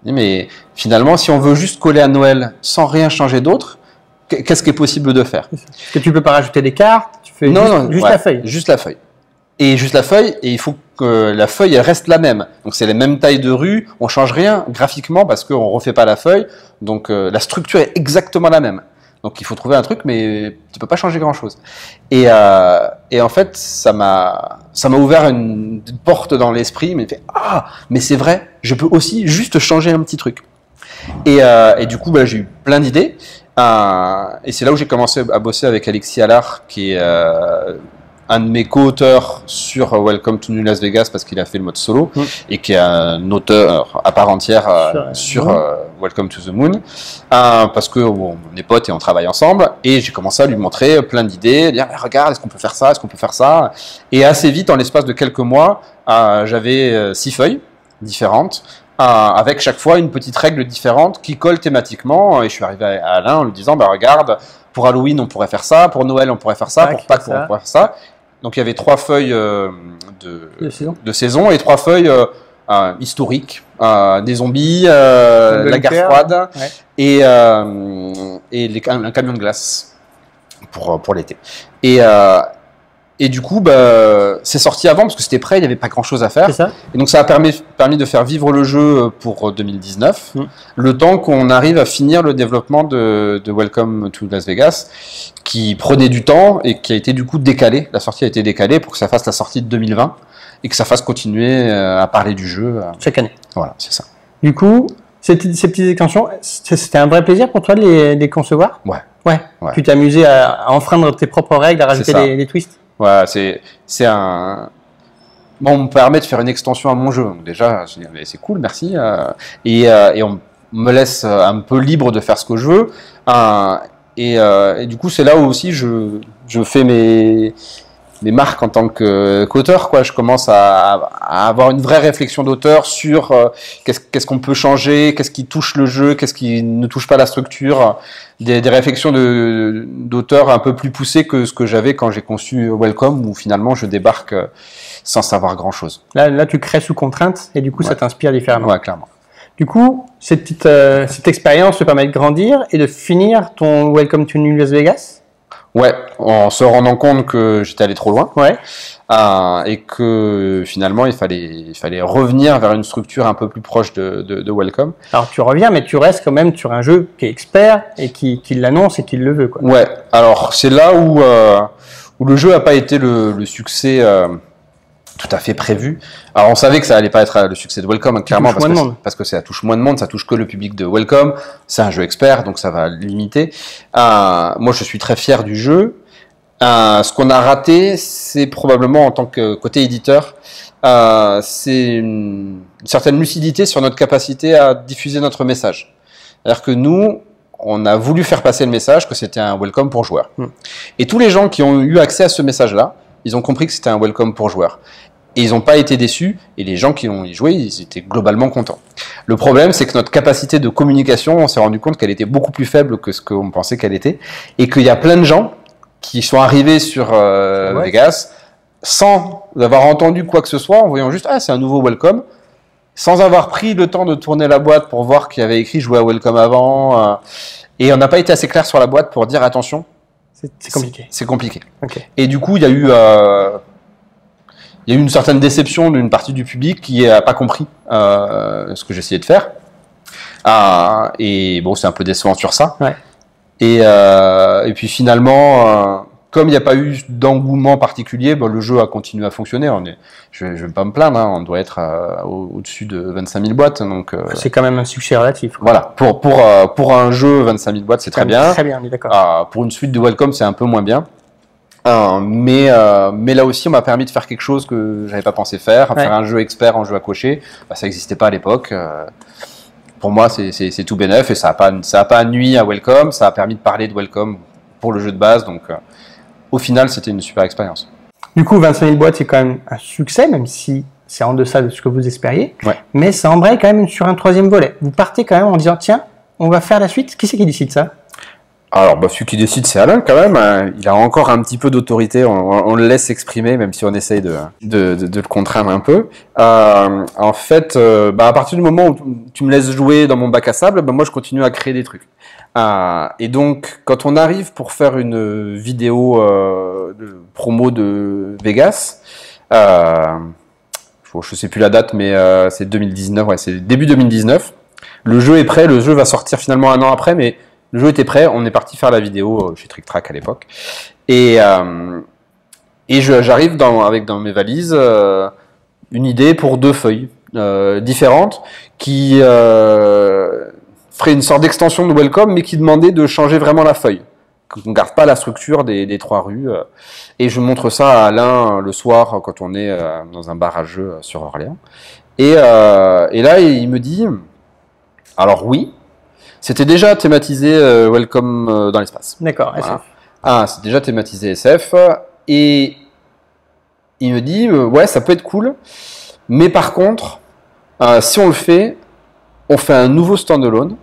Mais finalement, si on veut juste coller à Noël sans rien changer d'autre, qu'est-ce qui est possible de faire? Est-ce que tu peux pas rajouter des cartes? Tu fais juste la feuille. Juste la feuille. Et juste la feuille, et il faut que la feuille elle reste la même. Donc c'est les mêmes tailles de rue, on change rien graphiquement parce qu'on refait pas la feuille. Donc la structure est exactement la même. Donc il faut trouver un truc, mais tu peux pas changer grand chose. Et en fait, ça m'a ouvert une porte dans l'esprit, mais mais c'est vrai, je peux aussi juste changer un petit truc. Et du coup, j'ai eu plein d'idées. Et c'est là où j'ai commencé à bosser avec Alexis Allard, qui est un de mes co-auteurs sur Welcome to New Las Vegas parce qu'il a fait le mode solo et qui est un auteur à part entière sur Welcome to the Moon parce que on est potes et on travaille ensemble et j'ai commencé à lui montrer plein d'idées, dire regarde, est-ce qu'on peut faire ça, est-ce qu'on peut faire ça, et assez vite en l'espace de quelques mois j'avais 6 feuilles différentes avec chaque fois une petite règle différente qui colle thématiquement, et je suis arrivé à Alain en lui disant regarde, pour Halloween on pourrait faire ça, pour Noël on pourrait faire ça, pour Pâques on pourrait faire ça. Donc il y avait 3 feuilles de saison et 3 feuilles historiques, des zombies, la guerre froide et un camion de glace pour l'été. Et Et du coup, bah, c'est sorti avant parce que c'était prêt, il n'y avait pas grand-chose à faire. C'est ça. Et donc ça a permis de faire vivre le jeu pour 2019, le temps qu'on arrive à finir le développement de Welcome to Las Vegas, qui prenait du temps et qui a été du coup décalé. La sortie a été décalée pour que ça fasse la sortie de 2020 et que ça fasse continuer à parler du jeu. Chaque année. Voilà, c'est ça. Du coup, ces petites extensions, c'était un vrai plaisir pour toi de les concevoir? Ouais. Tu t'es amusé à enfreindre tes propres règles, à rajouter des twists? Ouais, c'est un... Bon, on me permet de faire une extension à mon jeu. Donc déjà, c'est cool, merci. Et on me laisse un peu libre de faire ce que je veux. Et du coup, c'est là où aussi je fais mes marques en tant qu'auteur, quoi. Je commence à avoir une vraie réflexion d'auteur sur qu'est-ce qu'on peut changer, qu'est-ce qui touche le jeu, qu'est-ce qui ne touche pas la structure, des réflexions d'auteur un peu plus poussées que ce que j'avais quand j'ai conçu Welcome, où finalement je débarque sans savoir grand-chose. Là, tu crées sous contrainte et du coup, ça t'inspire différemment. Ouais, clairement. Du coup, cette expérience te permet de grandir et de finir ton Welcome to New Las Vegas. Ouais, en se rendant compte que j'étais allé trop loin. Ouais. Et que finalement il fallait revenir vers une structure un peu plus proche de Welcome. Alors tu reviens, mais tu restes quand même sur un jeu qui est expert et qui l'annonce et qui le veut, quoi. Ouais, alors c'est là où le jeu n'a pas été le succès tout à fait prévu. Alors on savait que ça allait pas être le succès de Welcome, clairement, parce que ça touche moins de monde, ça touche que le public de Welcome, c'est un jeu expert, donc ça va limiter. Moi je suis très fier du jeu. Ce qu'on a raté, c'est probablement en tant que côté éditeur, c'est une certaine lucidité sur notre capacité à diffuser notre message. C'est-à-dire que nous, on a voulu faire passer le message que c'était un welcome pour joueurs. Et tous les gens qui ont eu accès à ce message-là, ils ont compris que c'était un welcome pour joueurs. Et ils n'ont pas été déçus, et les gens qui ont y joué, ils étaient globalement contents. Le problème, c'est que notre capacité de communication, on s'est rendu compte qu'elle était beaucoup plus faible que ce qu'on pensait qu'elle était, et qu'il y a plein de gens qui sont arrivés sur Vegas sans avoir entendu quoi que ce soit, en voyant juste « Ah, c'est un nouveau Welcome », sans avoir pris le temps de tourner la boîte pour voir qu'il y avait écrit « Jouer à Welcome avant ». Et on n'a pas été assez clair sur la boîte pour dire « Attention, c'est compliqué ». C'est compliqué. Okay. Et du coup, il y a eu une certaine déception d'une partie du public qui n'a pas compris ce que j'essayais de faire. Et bon, c'est un peu décevant sur ça. Ouais. Et puis finalement, comme il n'y a pas eu d'engouement particulier, le jeu a continué à fonctionner. Je ne vais pas me plaindre, hein, on doit être au-dessus de 25 000 boîtes. Donc, c'est quand même un succès relatif, quoi. Voilà, pour un jeu, 25 000 boîtes, c'est très bien. Très bien, on est d'accord. Pour une suite de Welcome, c'est un peu moins bien. Mais là aussi, on m'a permis de faire quelque chose que j'avais pas pensé faire, faire un jeu expert en jeu à cocher. Ça n'existait pas à l'époque. Pour moi, c'est tout bénef et ça a pas nui à Welcome. Ça a permis de parler de Welcome pour le jeu de base. Donc, au final, c'était une super expérience. Du coup, 25 000 boîtes, c'est quand même un succès, même si c'est en deçà de ce que vous espériez. Ouais. Mais ça embraye quand même sur un troisième volet. Vous partez quand même en disant, tiens, on va faire la suite. Qui c'est qui décide ça? Alors, celui qui décide, c'est Alain, quand même. Il a encore un petit peu d'autorité. On le laisse s'exprimer, même si on essaye de le contraindre un peu. En fait, à partir du moment où tu me laisses jouer dans mon bac à sable, moi, je continue à créer des trucs. Et donc, quand on arrive pour faire une vidéo de promo de Vegas, je sais plus la date, mais c'est 2019. Ouais, c'est début 2019. Le jeu est prêt. Le jeu va sortir finalement un an après, mais le jeu était prêt, on est parti faire la vidéo chez Trick Track à l'époque. Et j'arrive avec dans mes valises une idée pour 2 feuilles différentes qui ferait une sorte d'extension de Welcome, mais qui demandait de changer vraiment la feuille. Qu'on ne garde pas la structure des 3 rues. Et je montre ça à Alain le soir quand on est dans un bar à jeux sur Orléans. Et là, il me dit, alors oui, c'était déjà thématisé Welcome dans l'espace. D'accord, voilà. SF. C'est déjà thématisé SF. Et il me dit, ouais, ça peut être cool. Mais par contre, si on le fait, on fait un nouveau standalone.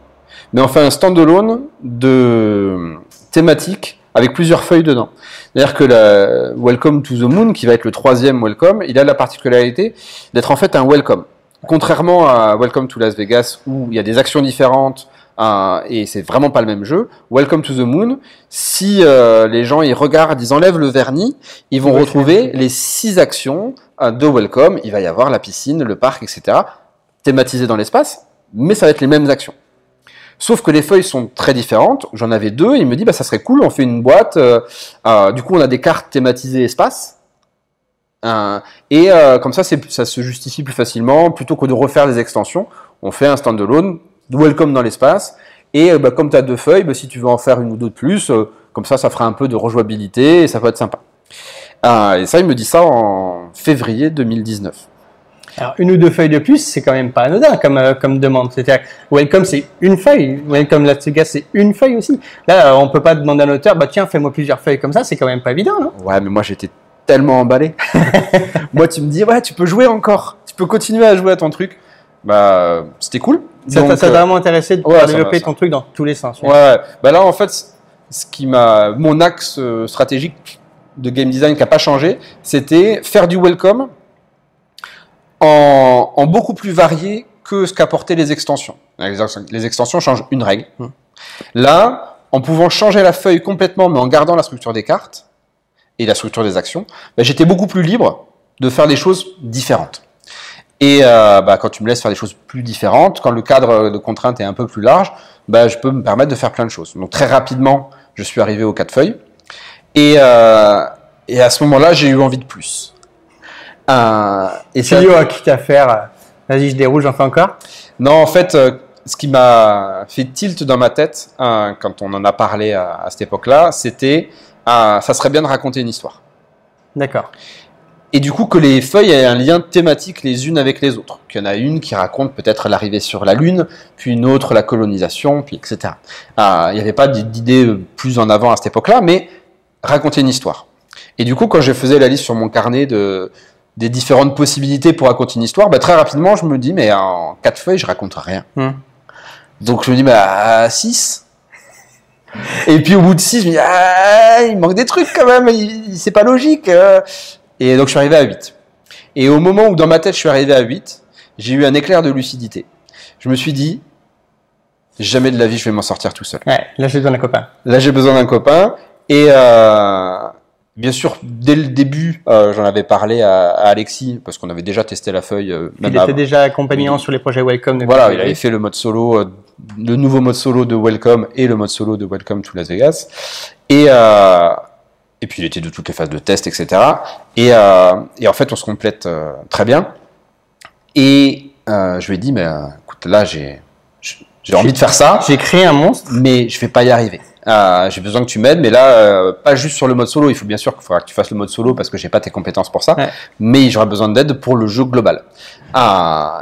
Mais on fait un standalone de thématique avec plusieurs feuilles dedans. C'est-à-dire que la Welcome to the Moon, qui va être le 3e Welcome, il a la particularité d'être en fait un Welcome. Contrairement à Welcome to Las Vegas, où il y a des actions différentes, et c'est vraiment pas le même jeu. Welcome to the Moon, si les gens ils regardent, ils enlèvent le vernis, ils vont retrouver les 6 actions de Welcome. Il va y avoir la piscine, le parc, etc. thématisé dans l'espace, mais ça va être les mêmes actions. Sauf que les feuilles sont très différentes. J'en avais 2. Il me dit, bah, ça serait cool, on fait une boîte. Du coup, on a des cartes thématisées espace. Comme ça, ça se justifie plus facilement. Plutôt que de refaire des extensions, on fait un standalone, Welcome dans l'espace. Et comme tu as 2 feuilles, si tu veux en faire une ou deux de plus, comme ça fera un peu de rejouabilité et ça peut être sympa. Et ça, il me dit ça en février 2019. Alors, 1 ou 2 feuilles de plus, c'est quand même pas anodin comme demande. C'est-à-dire, Welcome, c'est une feuille. Welcome Las Vegas, c'est une feuille aussi. Là, on peut pas demander à l'auteur, bah tiens, fais-moi plusieurs feuilles comme ça, c'est quand même pas évident, non? Ouais, mais moi, j'étais tellement emballé. Moi, tu me dis, ouais, tu peux jouer encore. Tu peux continuer à jouer à ton truc. Bah, c'était cool. Ça t'a vraiment intéressé de développer ton truc dans tous les sens. Ouais. Bah là, en fait, mon axe stratégique de game design qui a pas changé, c'était faire du Welcome en beaucoup plus varié que ce qu'apportaient les extensions. Les extensions changent une règle. Là, en pouvant changer la feuille complètement, mais en gardant la structure des cartes et la structure des actions, j'étais beaucoup plus libre de faire des choses différentes. Et quand tu me laisses faire des choses plus différentes, quand le cadre de contrainte est un peu plus large, je peux me permettre de faire plein de choses. Donc très rapidement, je suis arrivé aux 4 feuilles. Et à ce moment-là, j'ai eu envie de plus. Silio a quitté à faire. Vas-y, je déroule, j'en fais encore. Non, en fait, ce qui m'a fait tilt dans ma tête quand on en a parlé à cette époque-là, c'était ça serait bien de raconter une histoire. D'accord. Et du coup, que les feuilles aient un lien thématique les unes avec les autres. Qu'il y en a une qui raconte peut-être l'arrivée sur la Lune, puis une autre la colonisation, puis etc. Il n'y avait pas d'idée plus en avant à cette époque-là, mais raconter une histoire. Et du coup, quand je faisais la liste sur mon carnet des différentes possibilités pour raconter une histoire, très rapidement, je me dis, mais en 4 feuilles, je raconte rien. Donc je me dis, 6. Et puis au bout de 6, je me dis, il manque des trucs quand même, c'est pas logique. Et donc je suis arrivé à 8. Et au moment où dans ma tête je suis arrivé à 8, j'ai eu un éclair de lucidité. Je me suis dit, jamais de la vie je vais m'en sortir tout seul. Ouais, là j'ai besoin d'un copain. Là j'ai besoin d'un copain. Et bien sûr, dès le début, j'en avais parlé à Alexis, parce qu'on avait déjà testé la feuille. Il était déjà accompagnant sur les projets Welcome. Voilà, il avait fait le mode solo, le nouveau mode solo de Welcome et le mode solo de Welcome to Las Vegas. Et puis il était de toutes les phases de test, etc. Et en fait, on se complète très bien. Et je lui ai dit, mais écoute, là, j'ai envie de faire ça. J'ai créé un monstre. Mais je vais pas y arriver. J'ai besoin que tu m'aides, mais là, pas juste sur le mode solo. Il faut bien sûr qu'il faudra que tu fasses le mode solo parce que j'ai pas tes compétences pour ça. Ouais. Mais j'aurai besoin d'aide pour le jeu global.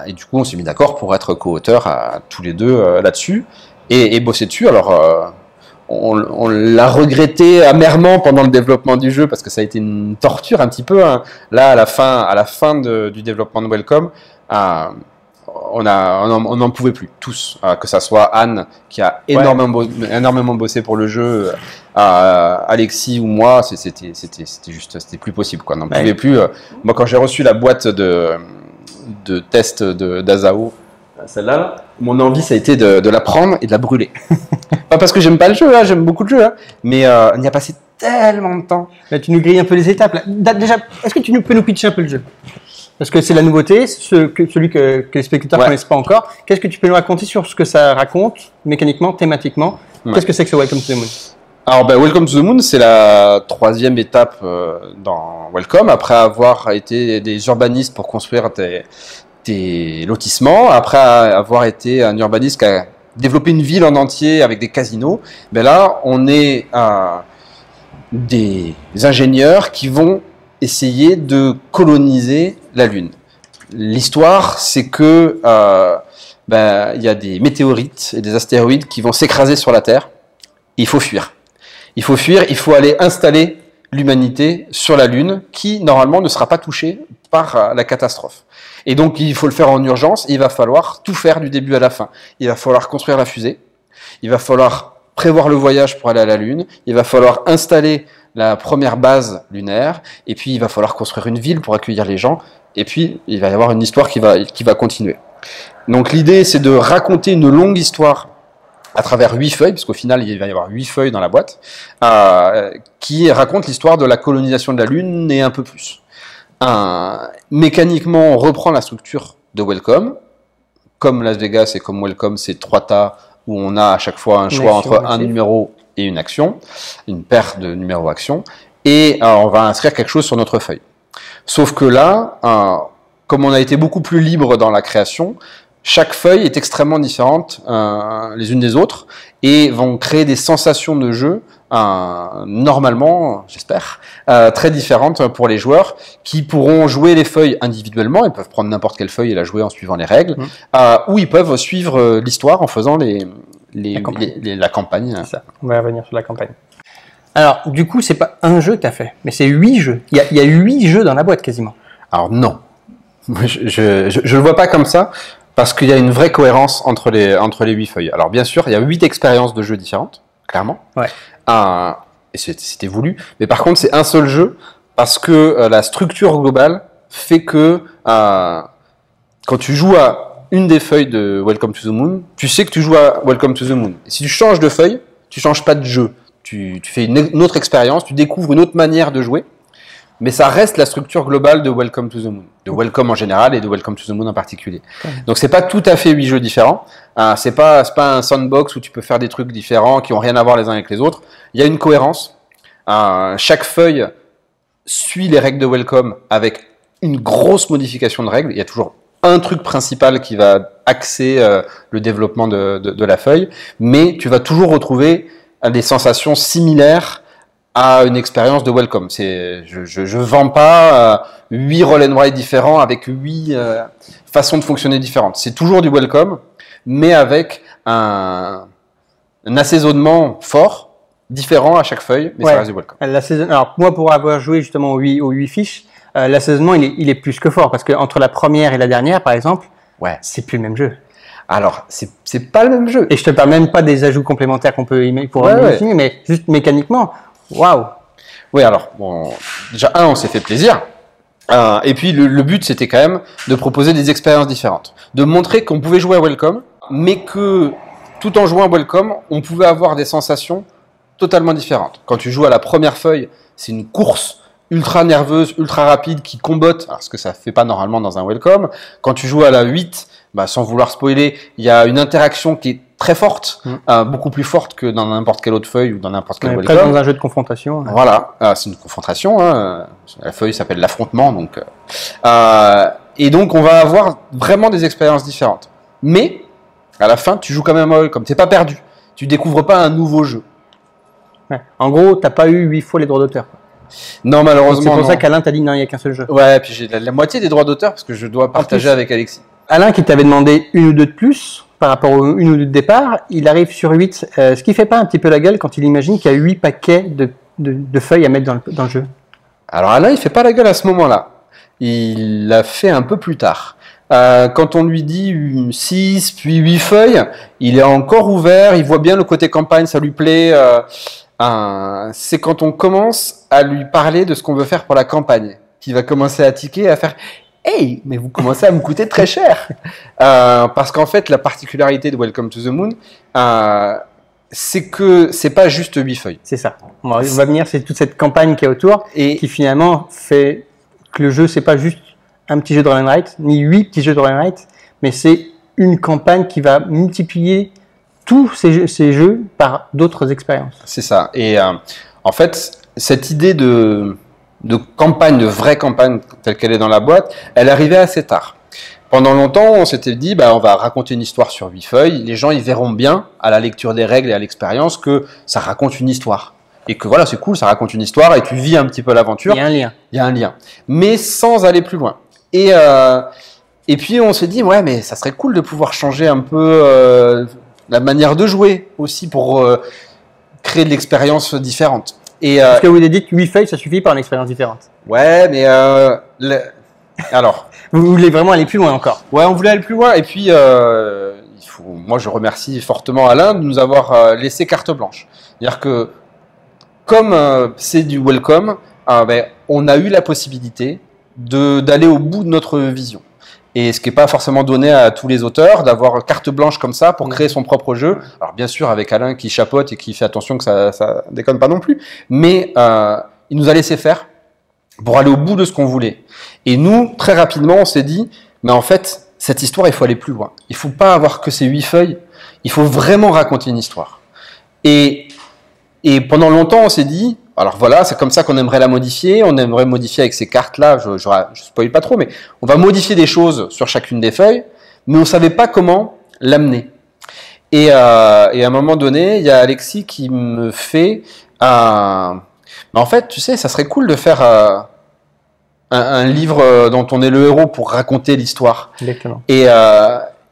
Et du coup, on s'est mis d'accord pour être co-auteurs tous les deux là-dessus et bosser dessus. Alors, on l'a regretté amèrement pendant le développement du jeu parce que ça a été une torture un petit peu. Là, à la fin du développement de Welcome, on n'en pouvait plus tous, que ça soit Anne qui a énormément bossé pour le jeu, Alexis ou moi, c'était plus possible quoi. On n'en pouvait plus. Moi, quand j'ai reçu la boîte de test d'Azao, celle-là, mon envie ça a été de la prendre et de la brûler. Pas parce que j'aime pas le jeu, j'aime beaucoup le jeu, mais on y a passé tellement de temps. Là, tu nous grilles un peu les étapes. Là. Déjà, est-ce que tu peux nous pitcher un peu le jeu? Parce que c'est la nouveauté, celui que les spectateurs ne connaissent pas encore. Qu'est-ce que tu peux nous raconter sur ce que ça raconte, mécaniquement, thématiquement? Qu'est-ce que c'est que ce Welcome to the Moon? Alors, Welcome to the Moon, c'est la 3e étape dans Welcome, après avoir été des urbanistes pour construire des lotissements, après avoir été un urbaniste qui a développé une ville en entier avec des casinos. Là, on est des ingénieurs qui vont essayer de coloniser la Lune. L'histoire, c'est que y a des météorites et des astéroïdes qui vont s'écraser sur la Terre. Il faut fuir. Il faut aller installer l'humanité sur la Lune, qui normalement ne sera pas touchée par la catastrophe. Et donc il faut le faire en urgence, et il va falloir tout faire du début à la fin. Il va falloir construire la fusée, il va falloir prévoir le voyage pour aller à la Lune, il va falloir installer la première base lunaire, et puis il va falloir construire une ville pour accueillir les gens, et puis il va y avoir une histoire qui va continuer. Donc l'idée, c'est de raconter une longue histoire à travers 8 feuilles, parce qu'au final, il va y avoir 8 feuilles dans la boîte, qui racontent l'histoire de la colonisation de la Lune et un peu plus. Mécaniquement, on reprend la structure de Welcome. Comme Las Vegas et comme Welcome, c'est 3 tas où on a à chaque fois un choix entre un numéro et une action, une paire de numéros actions, et on va inscrire quelque chose sur notre feuille. Sauf que là, comme on a été beaucoup plus libre dans la création, chaque feuille est extrêmement différente les unes des autres et vont créer des sensations de jeu normalement, j'espère, très différentes pour les joueurs qui pourront jouer les feuilles individuellement. Ils peuvent prendre n'importe quelle feuille et la jouer en suivant les règles, ou ils peuvent suivre l'histoire en faisant la campagne. C'est ça. On va revenir sur la campagne. Alors, du coup, c'est pas un jeu que tu as fait, mais c'est 8 jeux. Il y a 8 jeux dans la boîte quasiment. Alors non, je le vois pas comme ça. Parce qu'il y a une vraie cohérence entre les 8 feuilles. Alors bien sûr, il y a 8 expériences de jeux différentes, clairement. Ouais. Et c'était voulu. Mais par contre, c'est un seul jeu parce que la structure globale fait que quand tu joues à une des feuilles de Welcome to the Moon, tu sais que tu joues à Welcome to the Moon. Et si tu changes de feuille, tu changes pas de jeu. Tu fais une autre expérience, tu découvres une autre manière de jouer. Mais ça reste la structure globale de Welcome to the Moon, de Welcome en général et de Welcome to the Moon en particulier. Donc c'est pas tout à fait 8 jeux différents. C'est pas un sandbox où tu peux faire des trucs différents qui ont rien à voir les uns avec les autres. Il y a une cohérence. Chaque feuille suit les règles de Welcome avec une grosse modification de règles. Il y a toujours un truc principal qui va axer le développement de la feuille, mais tu vas toujours retrouver des sensations similaires à une expérience de Welcome. Je vends pas 8 roll and ride différents avec 8 façons de fonctionner différentes. C'est toujours du Welcome, mais avec un assaisonnement fort, différent à chaque feuille, mais ça reste du Welcome. Alors moi, pour avoir joué justement aux 8 fiches, l'assaisonnement il est plus que fort, parce que entre la première et la dernière, par exemple, c'est plus le même jeu. Alors, c'est pas le même jeu. Et je te parle même pas des ajouts complémentaires qu'on peut imaginer, mais juste mécaniquement. Waouh! Oui, alors, bon, déjà, on s'est fait plaisir. Et puis, le but, c'était quand même de proposer des expériences différentes. De montrer qu'on pouvait jouer à Welcome, mais que, tout en jouant à Welcome, on pouvait avoir des sensations totalement différentes. Quand tu joues à la première feuille, c'est une course ultra nerveuse, ultra rapide, qui combotte, alors ce que ça fait pas normalement dans un Welcome. Quand tu joues à la 8, sans vouloir spoiler, il y a une interaction qui est très forte, beaucoup plus forte que dans n'importe quelle autre feuille ou dans n'importe quel Welcome. Dans un jeu de confrontation. Voilà, c'est une confrontation. La feuille s'appelle l'affrontement, donc. Et donc on va avoir vraiment des expériences différentes. Mais à la fin, tu joues quand même à Welcome. T'es pas perdu. Tu découvres pas un nouveau jeu. Ouais. En gros, t'as pas eu 8 fois les droits d'auteur. Non, malheureusement. C'est pour ça qu'Alain t'a dit non, il n'y a qu'un seul jeu. Ouais, et puis j'ai la moitié des droits d'auteur parce que je dois partager avec Alexis. Alain qui t'avait demandé une ou deux de plus par rapport aux une ou deux de départ, il arrive sur 8. Ce qui fait pas un petit peu la gueule quand il imagine qu'il y a 8 paquets de feuilles à mettre dans le jeu. Alors Alain, il fait pas la gueule à ce moment-là. Il l'a fait un peu plus tard. Quand on lui dit 6 puis 8 feuilles, il est encore ouvert, il voit bien le côté campagne, ça lui plaît. C'est quand on commence à lui parler de ce qu'on veut faire pour la campagne qu'il va commencer à tiquer, à faire « Hey, mais vous commencez à me coûter très cher !» Parce qu'en fait, la particularité de Welcome to the Moon, c'est que c'est pas juste 8 feuilles. C'est ça. On va venir, c'est toute cette campagne qui est autour et qui finalement fait que le jeu, c'est pas juste un petit jeu de roll and write, ni 8 petits jeux de roll and write, mais c'est une campagne qui va multiplier tous ces jeux par d'autres expériences. C'est ça. Et en fait, cette idée de campagne, de vraie campagne telle qu'elle est dans la boîte, elle arrivait assez tard. Pendant longtemps, on s'était dit, on va raconter une histoire sur 8 feuilles. Les gens, ils verront bien à la lecture des règles et à l'expérience que ça raconte une histoire. Et que voilà, c'est cool, ça raconte une histoire et tu vis un petit peu l'aventure. Il y a un lien. Il y a un lien. Mais sans aller plus loin. Et puis, on s'est dit, mais ça serait cool de pouvoir changer un peu la manière de jouer aussi pour créer de l'expérience différente. Parce que vous avez dit que 8 feuilles, ça suffit par une expérience différente. Ouais, mais alors... Vous voulez vraiment aller plus loin encore? Ouais, on voulait aller plus loin. Et puis, moi, je remercie fortement Alain de nous avoir laissé carte blanche. C'est-à-dire que, comme c'est du Welcome, on a eu la possibilité d'aller au bout de notre vision. Et ce qui n'est pas forcément donné à tous les auteurs, d'avoir carte blanche comme ça pour créer son propre jeu. Alors bien sûr, avec Alain qui chapeaute et qui fait attention que ça déconne pas non plus, mais il nous a laissé faire pour aller au bout de ce qu'on voulait. Et nous, très rapidement, on s'est dit, mais en fait, cette histoire, il faut aller plus loin. Il faut pas avoir que ces 8 feuilles, il faut vraiment raconter une histoire. Et pendant longtemps, on s'est dit, alors voilà, c'est comme ça qu'on aimerait la modifier. On aimerait modifier avec ces cartes-là. Je spoil pas trop, mais on va modifier des choses sur chacune des feuilles, mais on savait pas comment l'amener. Et à un moment donné, il y a Alexis qui me fait en fait, tu sais, ça serait cool de faire un livre dont on est le héros pour raconter l'histoire. Exactement. Et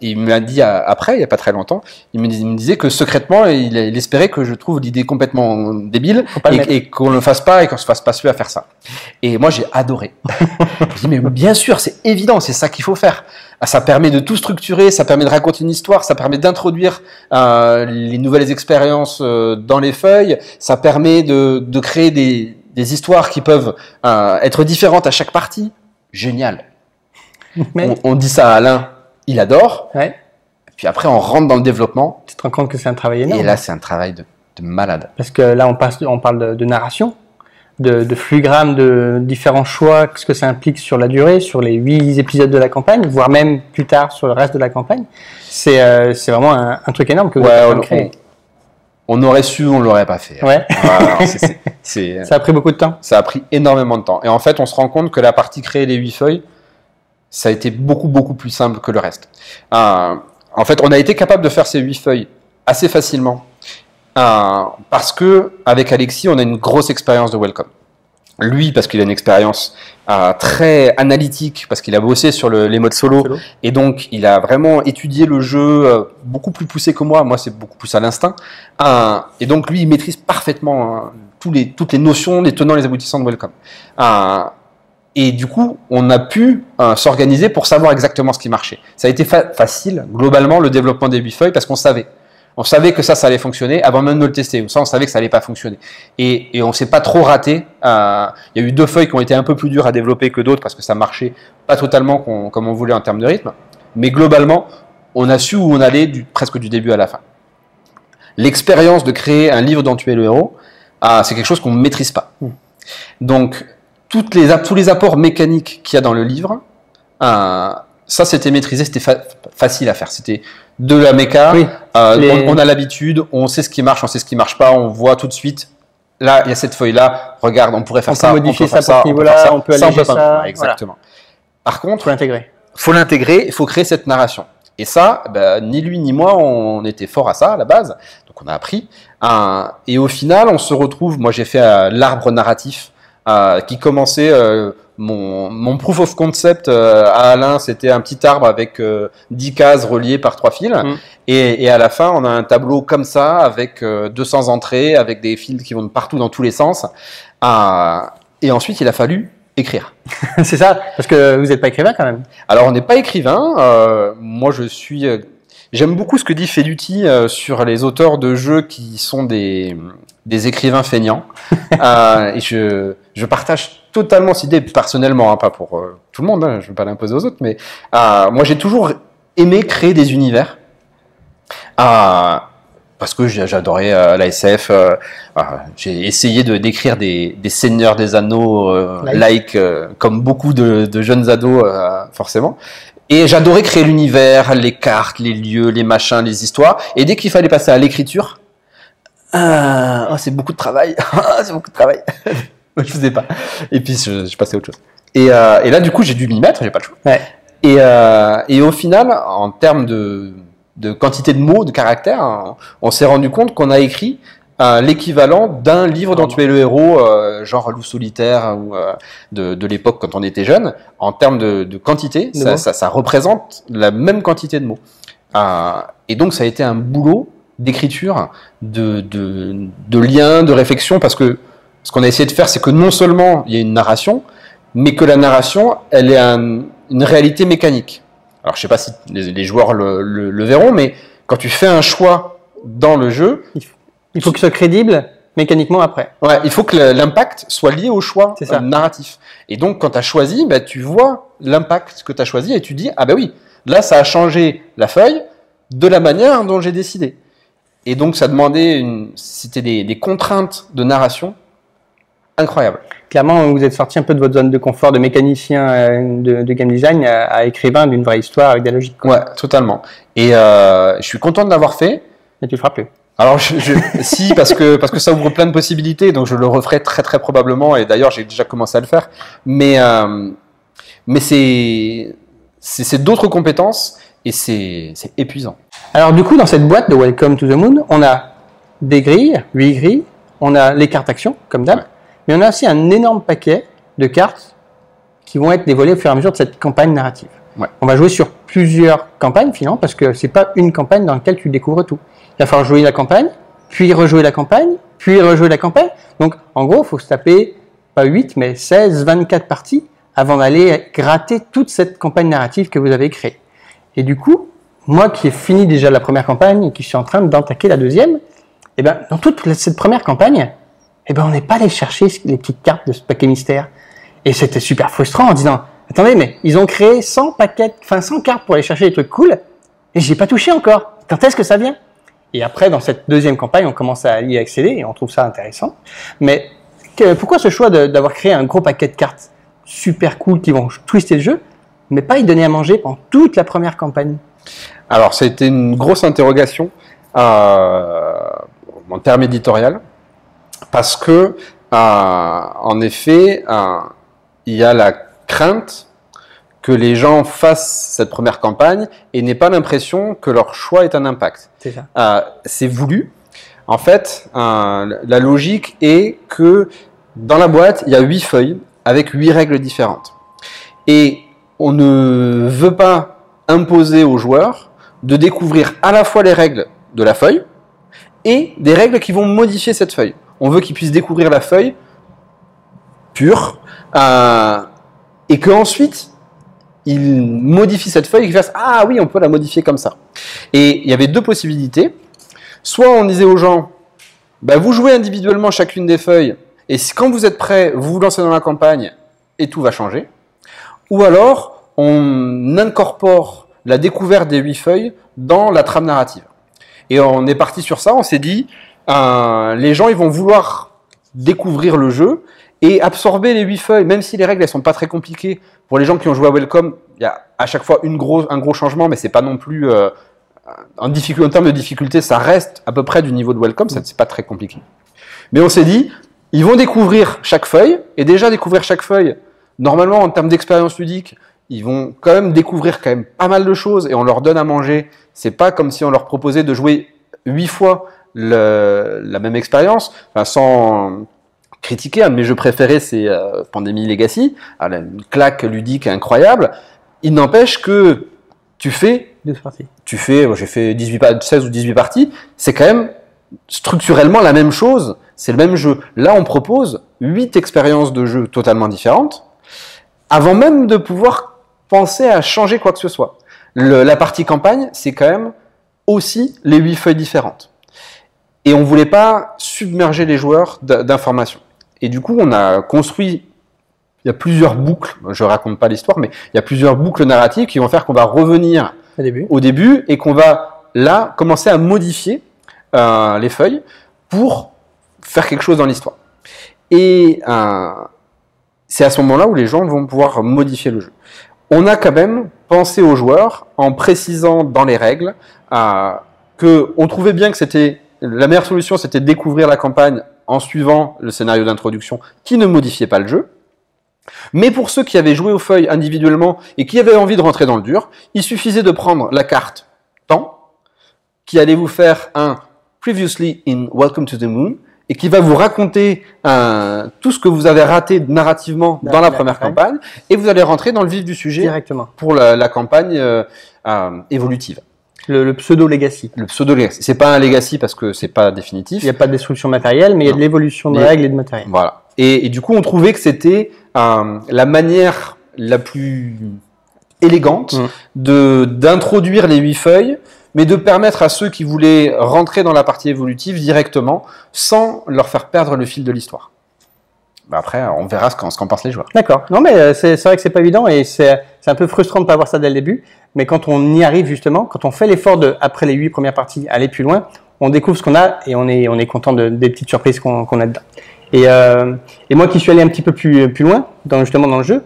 il m'a dit après, il n'y a pas très longtemps, il me disait que secrètement, il espérait que je trouve l'idée complètement débile et qu'on ne le fasse pas et qu'on se fasse pas suer à faire ça. Et moi, j'ai adoré. Je dis, mais bien sûr, c'est évident, c'est ça qu'il faut faire. Ça permet de tout structurer, ça permet de raconter une histoire, ça permet d'introduire les nouvelles expériences dans les feuilles, ça permet de créer des histoires qui peuvent être différentes à chaque partie. Génial. Mais... On dit ça à Alain. Il adore. Ouais. Puis après, on rentre dans le développement. Tu te rends compte que c'est un travail énorme. Et là, c'est un travail de malade. Parce que là, on parle de narration, de flux-grammes, de différents choix, ce que ça implique sur la durée, sur les 8 épisodes de la campagne, voire même plus tard sur le reste de la campagne. C'est vraiment un truc énorme que vous avez créé. On aurait su, on l'aurait pas fait. Ouais. Alors, ça a pris beaucoup de temps. Ça a pris énormément de temps. Et en fait, on se rend compte que la partie créer les 8 feuilles, ça a été beaucoup, beaucoup plus simple que le reste. En fait, on a été capable de faire ces 8 feuilles assez facilement parce que avec Alexis, on a une grosse expérience de Welcome. Lui, parce qu'il a une expérience très analytique, parce qu'il a bossé sur les modes solo, et donc il a vraiment étudié le jeu beaucoup plus poussé que moi. Moi, c'est beaucoup plus à l'instinct. Et donc lui, il maîtrise parfaitement toutes les notions, les tenants, les aboutissants de Welcome. Et du coup, on a pu s'organiser pour savoir exactement ce qui marchait. Ça a été facile, globalement, le développement des 8 feuilles, parce qu'on savait. On savait que ça allait fonctionner avant même de le tester. Ça, on savait que ça allait pas fonctionner. Et on s'est pas trop raté. Il y a eu 2 feuilles qui ont été un peu plus dures à développer que d'autres, parce que ça marchait pas totalement comme on voulait en termes de rythme. Mais globalement, on a su où on allait presque du début à la fin. L'expérience de créer un livre dont tu es le héros, c'est quelque chose qu'on ne maîtrise pas. Donc, tous les apports mécaniques qu'il y a dans le livre, ça c'était maîtrisé, c'était facile à faire. C'était de la méca, oui, on a l'habitude, on sait ce qui marche, on sait ce qui marche pas, on voit tout de suite. Là, il y a cette feuille-là, regarde, on pourrait faire ça, on peut modifier ça pour ce niveau-là, on peut alléger ça. Exactement. Voilà. Par contre, faut l'intégrer, il faut créer cette narration. Et ça, ni lui ni moi, on était fort à ça à la base, donc on a appris. Et au final, on se retrouve, moi j'ai fait l'arbre narratif, qui commençait mon proof of concept à Alain, c'était un petit arbre avec 10 cases reliées par 3 fils. Et à la fin, on a un tableau comme ça avec 200 entrées, avec des fils qui vont de partout dans tous les sens. Et ensuite, il a fallu écrire. C'est ça, parce que vous n'êtes pas écrivain quand même. Alors, on n'est pas écrivain. Moi, j'aime beaucoup ce que dit Feduti sur les auteurs de jeux qui sont des écrivains feignants. Et je partage totalement cette idée personnellement, pas pour tout le monde, je ne veux pas l'imposer aux autres, mais moi j'ai toujours aimé créer des univers parce que j'adorais la SF. J'ai essayé d'écrire des Seigneurs des Anneaux comme beaucoup de jeunes ados forcément. Et j'adorais créer l'univers, les cartes, les lieux, les machins, les histoires. Et dès qu'il fallait passer à l'écriture, c'est beaucoup de travail. C'est beaucoup de travail. Je faisais pas. Et puis je passais à autre chose. Et là, du coup, j'ai dû m'y mettre. J'ai pas le choix. Ouais. Et au final, en termes de quantité de mots, de caractères, on s'est rendu compte qu'on a écrit l'équivalent d'un livre dont tu es le héros, genre Loup solitaire ou de l'époque quand on était jeune. En termes de quantité, ça représente la même quantité de mots. Et donc, ça a été un boulot d'écriture, de liens, de réflexion, parce que ce qu'on a essayé de faire, c'est que non seulement il y a une narration, mais que la narration, elle est une réalité mécanique. Alors, je sais pas si les joueurs le verront, mais quand tu fais un choix dans le jeu, il faut que ce soit crédible mécaniquement après. Ouais, il faut que l'impact soit lié au choix narratif. Et donc, quand tu as choisi, bah, tu vois l'impact que tu as choisi et tu dis, ah ben oui, là, ça a changé la feuille de la manière dont j'ai décidé. Et donc, ça demandait c'était des contraintes de narration incroyables. Clairement, vous êtes sorti un peu de votre zone de confort de mécanicien de game design à écrivain d'une vraie histoire avec des logiques. Quoi. Ouais, totalement. Et je suis content de l'avoir fait. Mais tu le feras plus. Alors, si, parce que ça ouvre plein de possibilités, donc je le referai très très probablement, et d'ailleurs j'ai déjà commencé à le faire. Mais c'est d'autres compétences, et c'est épuisant. Alors du coup, dans cette boîte de Welcome to the Moon, on a des grilles, 8 grilles, on a les cartes actions, comme d'hab, mais on a aussi un énorme paquet de cartes qui vont être dévoilées au fur et à mesure de cette campagne narrative. Ouais. On va jouer sur plusieurs campagnes finalement, parce que c'est pas une campagne dans laquelle tu découvres tout. Il va falloir jouer la campagne, puis rejouer la campagne, puis rejouer la campagne. Donc en gros, il faut se taper pas 8, mais 16, 24 parties avant d'aller gratter toute cette campagne narrative que vous avez créée. Et du coup, moi qui ai fini déjà la première campagne et qui suis en train d'entaquer la deuxième, eh ben, dans toute cette première campagne, eh ben, on n'est pas allé chercher les petites cartes de ce paquet mystère. Et c'était super frustrant en disant, attendez, mais ils ont créé 100 cartes pour aller chercher des trucs cool, et j'ai pas touché encore. Quand est-ce que ça vient? Et après, dans cette deuxième campagne, on commence à y accéder et on trouve ça intéressant. Mais pourquoi ce choix d'avoir créé un gros paquet de cartes super cool qui vont twister le jeu, mais pas y donner à manger pendant toute la première campagne? Alors, ça a été une grosse interrogation en termes éditorial, parce que, en effet, il y a la crainte que les gens fassent cette première campagne et n'aient pas l'impression que leur choix ait un impact. C'est ça. C'est voulu. En fait, la logique est que dans la boîte, il y a 8 feuilles avec 8 règles différentes. Et on ne veut pas imposer aux joueurs de découvrir à la fois les règles de la feuille et des règles qui vont modifier cette feuille. On veut qu'ils puissent découvrir la feuille pure et qu'ensuite ils modifient cette feuille et qu'ils fassent « Ah oui, on peut la modifier comme ça ». Et il y avait deux possibilités. Soit on disait aux gens bah, « Vous jouez individuellement chacune des feuilles et quand vous êtes prêts, vous vous lancez dans la campagne et tout va changer. » Ou alors on incorpore la découverte des 8 feuilles dans la trame narrative. Et on est parti sur ça, on s'est dit les gens ils vont vouloir découvrir le jeu et absorber les 8 feuilles, même si les règles elles sont pas très compliquées. Pour les gens qui ont joué à Welcome, il y a à chaque fois un gros changement, mais c'est pas non plus en termes de difficulté, ça reste à peu près du niveau de Welcome, c'est pas très compliqué. Mais on s'est dit, ils vont découvrir chaque feuille, et déjà découvrir chaque feuille, normalement en termes d'expérience ludique, ils vont quand même découvrir quand même pas mal de choses, et on leur donne à manger. C'est pas comme si on leur proposait de jouer 8 fois la même expérience, enfin, sans critiquer. Un de mes jeux préférés, c'est Pandémie Legacy, une claque ludique incroyable. Il n'empêche que tu fais 12 parties. J'ai fait 16 ou 18 parties, c'est quand même structurellement la même chose, c'est le même jeu. Là, on propose 8 expériences de jeu totalement différentes, avant même de pouvoir penser à changer quoi que ce soit. La partie campagne, c'est quand même aussi les 8 feuilles différentes. Et on voulait pas submerger les joueurs d'informations. Et du coup, on a construit, il y a plusieurs boucles, je raconte pas l'histoire, mais il y a plusieurs boucles narratives qui vont faire qu'on va revenir au début et qu'on va là commencer à modifier les feuilles pour faire quelque chose dans l'histoire. Et c'est à ce moment-là où les gens vont pouvoir modifier le jeu. On a quand même pensé aux joueurs en précisant dans les règles qu'on trouvait bien que c'était la meilleure solution, c'était de découvrir la campagne en suivant le scénario d'introduction qui ne modifiait pas le jeu. Mais pour ceux qui avaient joué aux feuilles individuellement et qui avaient envie de rentrer dans le dur, il suffisait de prendre la carte temps, qui allait vous faire un Previously in Welcome to the Moon, et qui va vous raconter tout ce que vous avez raté narrativement dans la première campagne, et vous allez rentrer dans le vif du sujet directement pour la campagne évolutive. Le pseudo-legacy. Le pseudo-legacy. C'est pas un legacy parce que c'est pas définitif. Il n'y a pas de destruction matérielle, mais il y a de l'évolution de règles et de matériel. Voilà. Et du coup, on trouvait que c'était la manière la plus élégante d'introduire les 8 feuilles, mais de permettre à ceux qui voulaient rentrer dans la partie évolutive directement, sans leur faire perdre le fil de l'histoire. Après, on verra ce qu'en pensent les joueurs. D'accord. Non, mais c'est vrai que c'est pas évident et c'est un peu frustrant de ne pas avoir ça dès le début. Mais quand on y arrive justement, quand on fait l'effort de, après les 8 premières parties, aller plus loin, on découvre ce qu'on a et on est content des petites surprises qu'on a dedans. Et moi qui suis allé un petit peu plus loin, justement dans le jeu,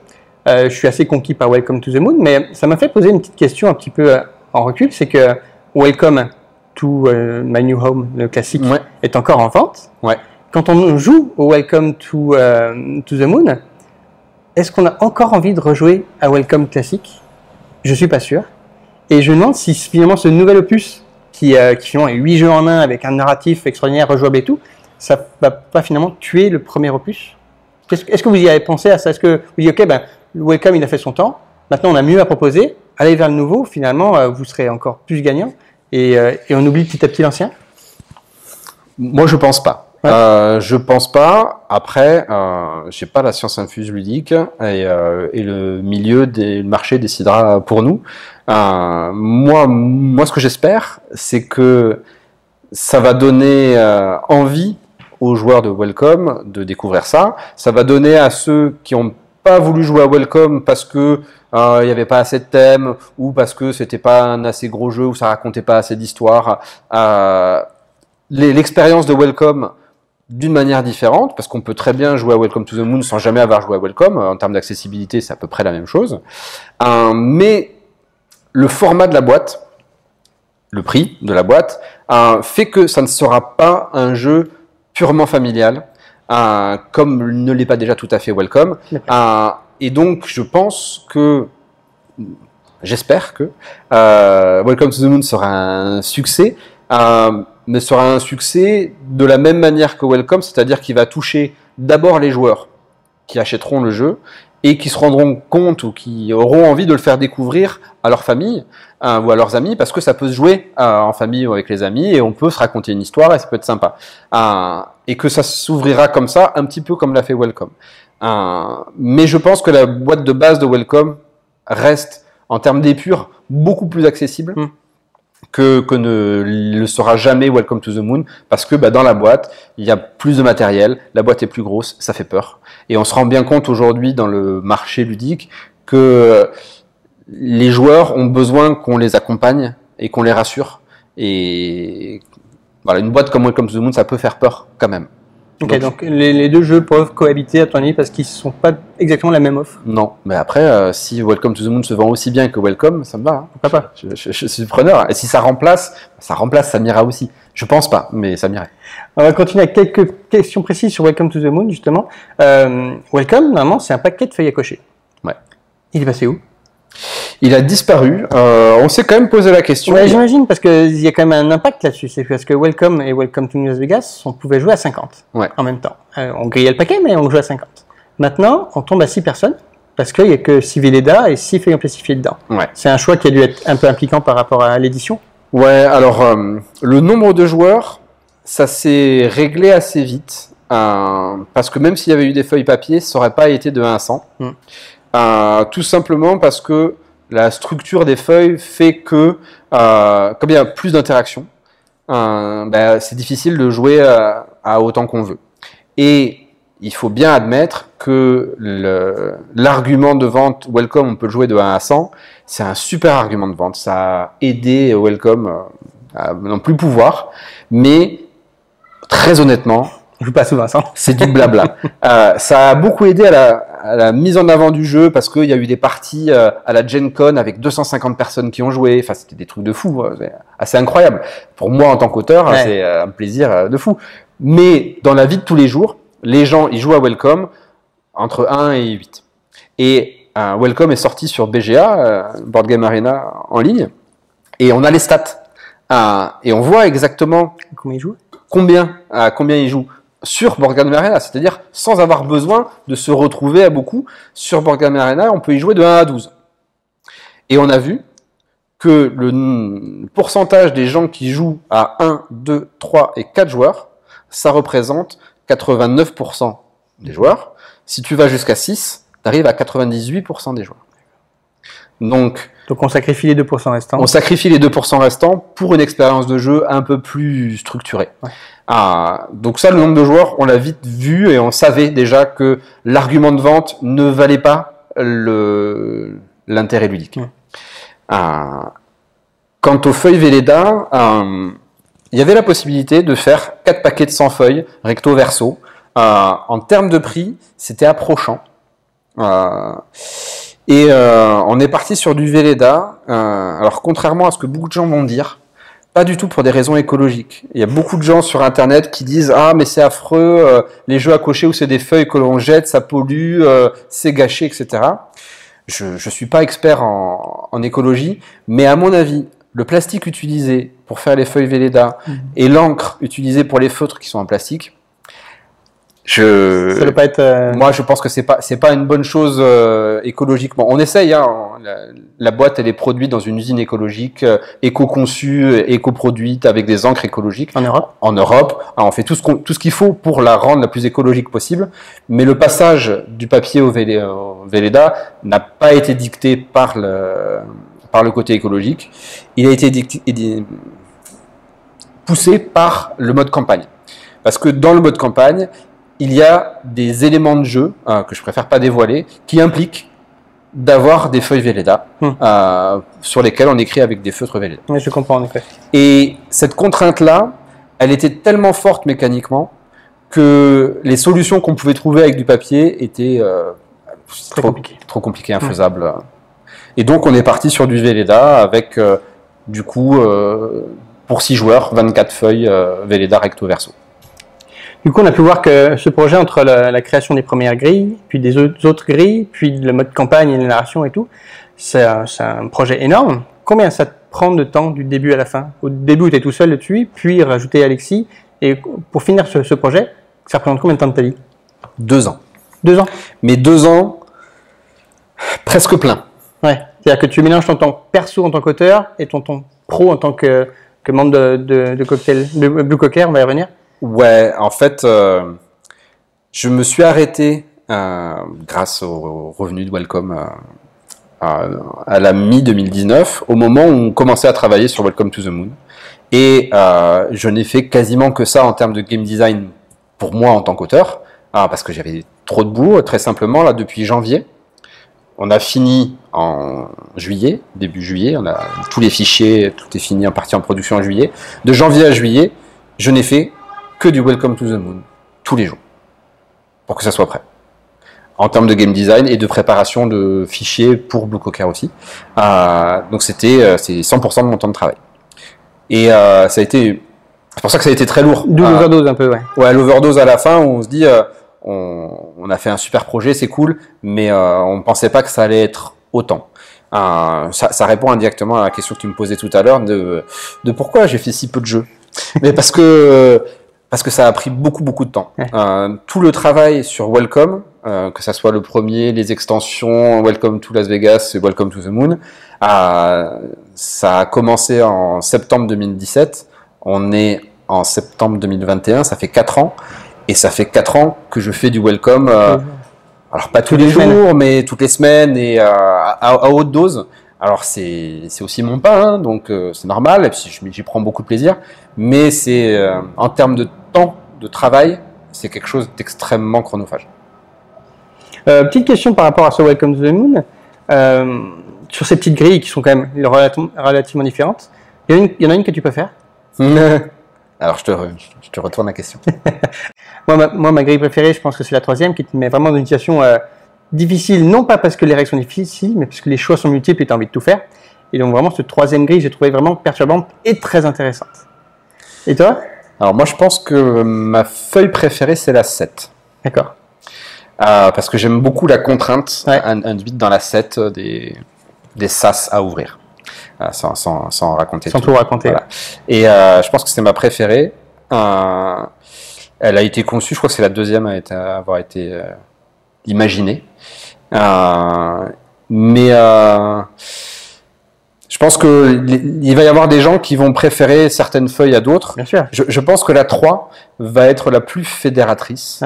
je suis assez conquis par Welcome to the Moon, mais ça m'a fait poser une petite question un petit peu en recul, c'est que Welcome to My New Home, le classique, est encore en vente. Ouais. Quand on joue au Welcome to the Moon, est-ce qu'on a encore envie de rejouer à Welcome classique? Je suis pas sûr. Et je me demande si finalement ce nouvel opus, qui finalement est 8 jeux en 1 avec un narratif extraordinaire, rejouable et tout, ça va pas finalement tuer le premier opus? Est-ce que vous y avez pensé à ça? Est-ce que vous dites, ok, ben, le Welcome il a fait son temps, maintenant on a mieux à proposer, allez vers le nouveau, finalement vous serez encore plus gagnant et on oublie petit à petit l'ancien? Moi je pense pas. Je pense pas. Après, j'ai pas la science infuse ludique et le milieu le marché décidera pour nous. Moi, ce que j'espère, c'est que ça va donner envie aux joueurs de Welcome de découvrir ça. Ça va donner à ceux qui ont pas voulu jouer à Welcome parce que il y avait pas assez de thèmes ou parce que c'était pas un assez gros jeu ou ça racontait pas assez d'histoire. L'expérience de Welcome d'une manière différente, parce qu'on peut très bien jouer à Welcome to the Moon sans jamais avoir joué à Welcome. En termes d'accessibilité, c'est à peu près la même chose. Mais le format de la boîte, le prix de la boîte, fait que ça ne sera pas un jeu purement familial, comme ne l'est pas déjà tout à fait Welcome. Et donc, je pense que, j'espère que Welcome to the Moon sera un succès, mais sera un succès de la même manière que Welcome, c'est-à-dire qu'il va toucher d'abord les joueurs qui achèteront le jeu et qui se rendront compte ou qui auront envie de le faire découvrir à leur famille ou à leurs amis, parce que ça peut se jouer en famille ou avec les amis et on peut se raconter une histoire et ça peut être sympa. Et que ça s'ouvrira comme ça, un petit peu comme l'a fait Welcome. Mais je pense que la boîte de base de Welcome reste, en termes d'épure, beaucoup plus accessible que ne le sera jamais Welcome to the Moon, parce que dans la boîte, il y a plus de matériel, la boîte est plus grosse, ça fait peur. Et on se rend bien compte aujourd'hui dans le marché ludique que les joueurs ont besoin qu'on les accompagne et qu'on les rassure. Et voilà, une boîte comme Welcome to the Moon, ça peut faire peur quand même. Ok, donc les deux jeux peuvent cohabiter à ton avis parce qu'ils ne sont pas exactement la même offre? Non, mais après, si Welcome to the Moon se vend aussi bien que Welcome, ça me va. Hein. Pourquoi pas? Je suis preneur. Et si ça remplace, ça m'ira aussi. Je pense pas, mais ça m'irait. On va continuer avec quelques questions précises sur Welcome to the Moon, justement. Welcome, normalement, c'est un paquet de feuilles à cocher. Ouais. Il est passé où? Il a disparu. On s'est quand même posé la question. Ouais, j'imagine, parce qu'il y a quand même un impact là-dessus. C'est parce que Welcome et Welcome to Las Vegas, on pouvait jouer à 50 en même temps. On grillait le paquet, mais on jouait à 50. Maintenant, on tombe à 6 personnes, parce qu'il n'y a que 6 Velleda et 6 feuilles amplifiées dedans. Ouais. C'est un choix qui a dû être un peu impliquant par rapport à l'édition. Ouais, alors, le nombre de joueurs, ça s'est réglé assez vite. Parce que même s'il y avait eu des feuilles papier, ça n'aurait pas été de 1 à 100. Tout simplement parce que la structure des feuilles fait que, comme il y a plus d'interactions, c'est difficile de jouer à autant qu'on veut. Et il faut bien admettre que l'argument de vente Welcome, on peut le jouer de 1 à 100, c'est un super argument de vente. Ça a aidé Welcome à non plus pouvoir, mais très honnêtement, Je joue pas souvent à 100. c'est du blabla. Ça a beaucoup aidé à la mise en avant du jeu parce qu'il y a eu des parties à la Gen Con avec 250 personnes qui ont joué. Enfin, c'était des trucs de fou, assez incroyable. Pour moi, en tant qu'auteur, c'est un plaisir de fou. Mais dans la vie de tous les jours, les gens, ils jouent à Welcome entre 1 et 8. Et Welcome est sorti sur BGA, Board Game Arena en ligne, et on a les stats. Et on voit exactement Combien ils jouent? Combien ils jouent sur Board Game Arena, c'est-à-dire sans avoir besoin de se retrouver à beaucoup. Sur Board Game Arena, on peut y jouer de 1 à 12. Et on a vu que le pourcentage des gens qui jouent à 1, 2, 3 et 4 joueurs, ça représente 89% des joueurs. Si tu vas jusqu'à 6, tu arrives à 98% des joueurs. Donc on sacrifie les 2% restants. On sacrifie les 2% restants pour une expérience de jeu un peu plus structurée. Ouais. Donc ça, le nombre de joueurs, on l'a vite vu et on savait déjà que l'argument de vente ne valait pas l'intérêt ludique. Ouais. Quant aux feuilles Velleda, il y avait la possibilité de faire 4 paquets de 100 feuilles, recto verso. En termes de prix, c'était approchant. Et on est parti sur du Velleda. Alors contrairement à ce que beaucoup de gens vont dire, pas du tout pour des raisons écologiques. Il y a beaucoup de gens sur Internet qui disent « Ah, mais c'est affreux, les jeux à cocher où c'est des feuilles que l'on jette, ça pollue, c'est gâché, etc. » Je suis pas expert en écologie, mais à mon avis, le plastique utilisé pour faire les feuilles Velleda et l'encre utilisée pour les feutres qui sont en plastique, ça doit pas être moi, je pense que c'est pas une bonne chose écologiquement. On essaye, hein, la boîte elle est produite dans une usine écologique, éco-conçue, éco-produite avec des encres écologiques. En Europe. En Europe, alors, on fait tout ce qu'il faut pour la rendre la plus écologique possible. Mais le passage du papier au Velleda n'a pas été dicté par le côté écologique. Il a été poussé par le mode campagne, parce que dans le mode campagne il y a des éléments de jeu que je préfère pas dévoiler, qui impliquent d'avoir des feuilles Velleda sur lesquelles on écrit avec des feutres Velleda. Oui, je comprends en effet. Et cette contrainte-là, elle était tellement forte mécaniquement que les solutions qu'on pouvait trouver avec du papier étaient trop compliquées, infaisables. Et donc on est parti sur du Velleda avec du coup pour 6 joueurs, 24 feuilles Velleda recto verso. Du coup, on a pu voir que ce projet, entre la création des premières grilles, puis des autres grilles, puis le mode campagne et la narration et tout, c'est un projet énorme. Combien ça te prend de temps du début à la fin? Au début, tu es tout seul dessus, puis rajouter Alexis. Et pour finir ce projet, ça représente combien de temps de ta vie? 2 ans. 2 ans? Mais 2 ans, presque plein. Ouais. C'est-à-dire que tu mélanges ton temps perso en tant qu'auteur et ton temps pro en tant que membre de cocktail, de Blue Cocker, on va y revenir. Ouais, en fait, je me suis arrêté grâce aux revenus de Welcome à la mi-2019, au moment où on commençait à travailler sur Welcome to the Moon. Et je n'ai fait quasiment que ça en termes de game design pour moi en tant qu'auteur, parce que j'avais trop de boulot, très simplement, là, depuis janvier. On a fini en juillet, début juillet, on a tous les fichiers, tout est fini en partie en production en juillet. De janvier à juillet, je n'ai fait que du Welcome to the Moon, tous les jours, pour que ça soit prêt. En termes de game design et de préparation de fichiers pour Blue Cocker aussi. Donc c'est 100% de mon temps de travail. Et ça a été, c'est pour ça que ça a été très lourd. D'où l'overdose un peu, ouais. Ouais, l'overdose à la fin, où on se dit, on a fait un super projet, c'est cool, mais on ne pensait pas que ça allait être autant. Ça répond indirectement à la question que tu me posais tout à l'heure de pourquoi j'ai fait si peu de jeux. Mais parce que ça a pris beaucoup de temps. Tout le travail sur Welcome, que ça soit le premier, les extensions, Welcome to Las Vegas et Welcome to the Moon, ça a commencé en septembre 2017. On est en septembre 2021, ça fait 4 ans. Et ça fait 4 ans que je fais du Welcome, alors pas tous les jours, mais toutes les semaines et à haute dose. Alors c'est aussi mon pain, hein, donc c'est normal, et puis j'y prends beaucoup de plaisir. Mais c'est en termes de temps de travail, c'est quelque chose d'extrêmement chronophage. Petite question par rapport à ce Welcome to the Moon. Sur ces petites grilles qui sont quand même relativement différentes, il y en a une que tu peux faire? Alors, je te retourne la question. moi, ma grille préférée, je pense que c'est la 3e, qui te met vraiment dans une situation difficile, non pas parce que les règles sont difficiles, mais parce que les choix sont multiples et tu as envie de tout faire. Et donc, vraiment, cette 3e grille, j'ai trouvé vraiment perturbante et très intéressante. Et toi? Alors, moi, je pense que ma feuille préférée, c'est la 7. D'accord. Parce que j'aime beaucoup la contrainte induite dans la 7 des sas à ouvrir. Sans raconter tout raconter. Voilà. Et je pense que c'est ma préférée. Elle a été conçue, je crois que c'est la 2e à avoir été imaginée. Mais je pense qu'il va y avoir des gens qui vont préférer certaines feuilles à d'autres. Bien sûr. Je pense que la 3 va être la plus fédératrice.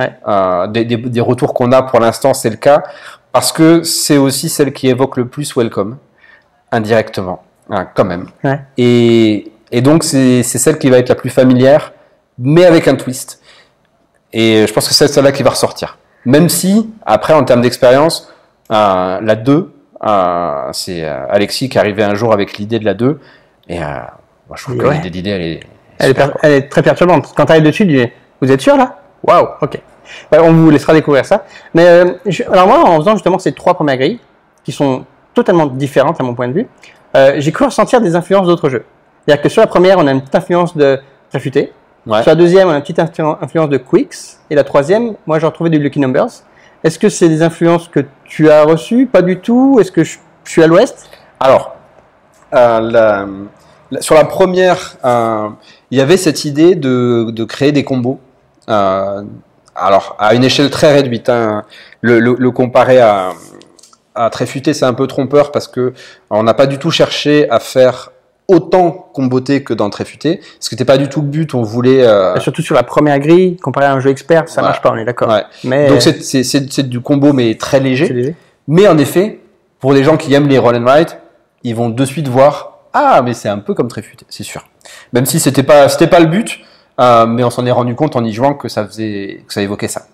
Des retours qu'on a pour l'instant, c'est le cas. Parce que c'est aussi celle qui évoque le plus Welcome. indirectement, hein, quand même. Ouais. Et donc, c'est celle qui va être la plus familière, mais avec un twist. Et je pense que c'est celle-là qui va ressortir. Même si, après, en termes d'expérience, la 2, c'est Alexis qui est arrivé un jour avec l'idée de la 2. Et moi, je trouve que l'idée, elle est très perturbante. Quand tu arrives dessus, tu dis, vous êtes sûr là? Waouh, ok. Ouais, on vous laissera découvrir ça. Mais alors moi, en faisant justement ces 3 premières grilles, qui sont totalement différentes à mon point de vue, j'ai cru ressentir des influences d'autres jeux. C'est-à-dire que sur la première, on a une petite influence de Tréfuté. Ouais. Sur la deuxième, on a une petite influence de Quicks. Et la troisième, moi, j'ai retrouvé du Lucky Numbers. Est-ce que c'est des influences que tu as reçues? Pas du tout. Est-ce que je suis à l'ouest? Alors, sur la première, il y avait cette idée de créer des combos. Alors, à une échelle très réduite. Hein. Le comparer à Tréfuté, c'est un peu trompeur parce que on n'a pas du tout cherché à faire autant comboté que dans Tréfuté, ce qui n'était pas du tout le but. On voulait surtout sur la première grille, comparé à un jeu expert, ça marche pas, on est d'accord. Ouais. Mais donc c'est du combo mais très léger. Mais en effet, pour les gens qui aiment les roll and write, ils vont de suite voir mais c'est un peu comme Tréfuté, c'est sûr. Même si c'était pas le but, mais on s'en est rendu compte en y jouant que ça évoquait ça.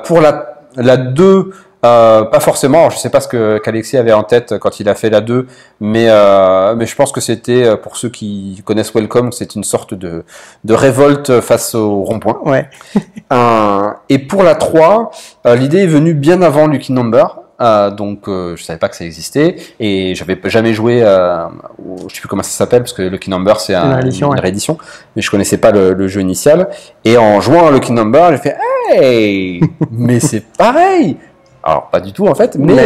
Pour la 2, pas forcément. Alors, je sais pas ce qu'Alexis avait en tête quand il a fait la 2, mais je pense que c'était, pour ceux qui connaissent Welcome, c'est une sorte de révolte face au rond-point. Ouais. Et pour la 3, l'idée est venue bien avant Lucky Number. Donc je savais pas que ça existait et j'avais jamais joué je sais plus comment ça s'appelle parce que Lucky Number c'est une réédition, mais je connaissais pas le jeu initial et en jouant à Lucky Number j'ai fait hey mais c'est pareil. Alors pas du tout en fait, mais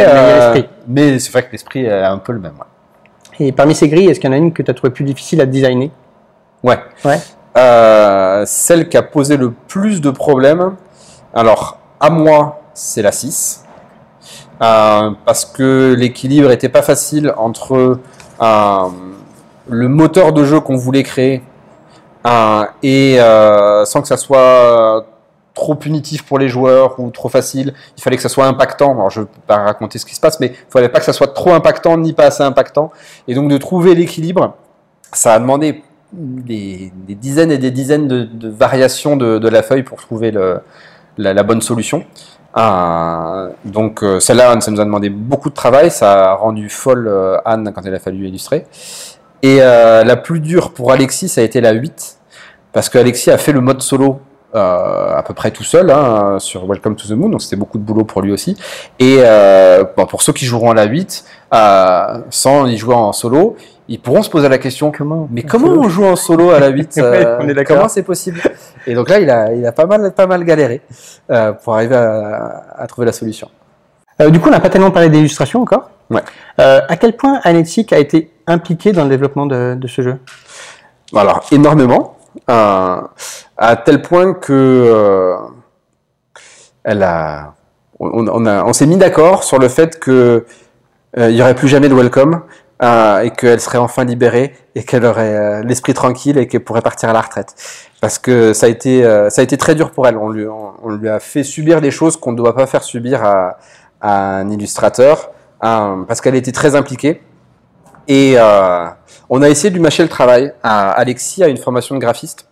c'est vrai que l'esprit est un peu le même. Ouais. Et parmi ces grilles, est-ce qu'il y en a une que tu as trouvé plus difficile à designer? Ouais. Celle qui a posé le plus de problèmes, alors à moi c'est la 6. Parce que l'équilibre était pas facile entre le moteur de jeu qu'on voulait créer et sans que ça soit trop punitif pour les joueurs ou trop facile, il fallait que ça soit impactant. Alors je ne peux pas raconter ce qui se passe, mais il fallait pas que ça soit trop impactant ni pas assez impactant. Et donc de trouver l'équilibre, ça a demandé des dizaines et des dizaines de variations de la feuille pour trouver la bonne solution. Donc celle-là, ça nous a demandé beaucoup de travail, ça a rendu folle Anne quand il a fallu illustrer. Et la plus dure pour Alexis, ça a été la 8, parce qu'Alexis a fait le mode solo à peu près tout seul sur Welcome to the Moon, donc c'était beaucoup de boulot pour lui aussi. Et pour ceux qui joueront à la 8, sans y jouer en solo, ils pourront se poser la question comment on joue en solo à la 8 on est d'accord. Comment c'est possible? Et donc là, il a pas mal galéré pour arriver à trouver la solution. Du coup, on n'a pas tellement parlé d'illustration encore. Ouais. À quel point Alexis a été impliqué dans le développement de ce jeu? Alors, énormément. À tel point que on s'est mis d'accord sur le fait que il y aurait plus jamais de Welcome et qu'elle serait enfin libérée et qu'elle aurait l'esprit tranquille et qu'elle pourrait partir à la retraite. Parce que ça a été très dur pour elle. On lui a fait subir des choses qu'on ne doit pas faire subir à un illustrateur parce qu'elle était très impliquée. Et on a essayé de lui mâcher le travail. Alexis a une formation de graphiste.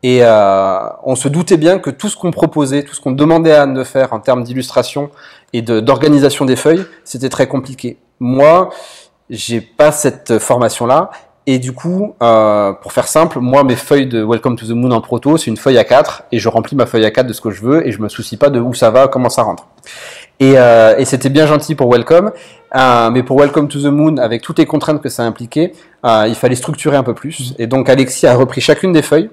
Et on se doutait bien que tout ce qu'on proposait, tout ce qu'on demandait à Anne de faire en termes d'illustration et d'organisation des feuilles, c'était très compliqué. Moi, j'ai pas cette formation-là. Et du coup, pour faire simple, moi, mes feuilles de Welcome to the Moon en proto, c'est une feuille A4 et je remplis ma feuille A4 de ce que je veux et je me soucie pas de où ça va, comment ça rentre. Et c'était bien gentil pour Welcome, mais pour Welcome to the Moon, avec toutes les contraintes que ça impliquait, il fallait structurer un peu plus. Et donc Alexis a repris chacune des feuilles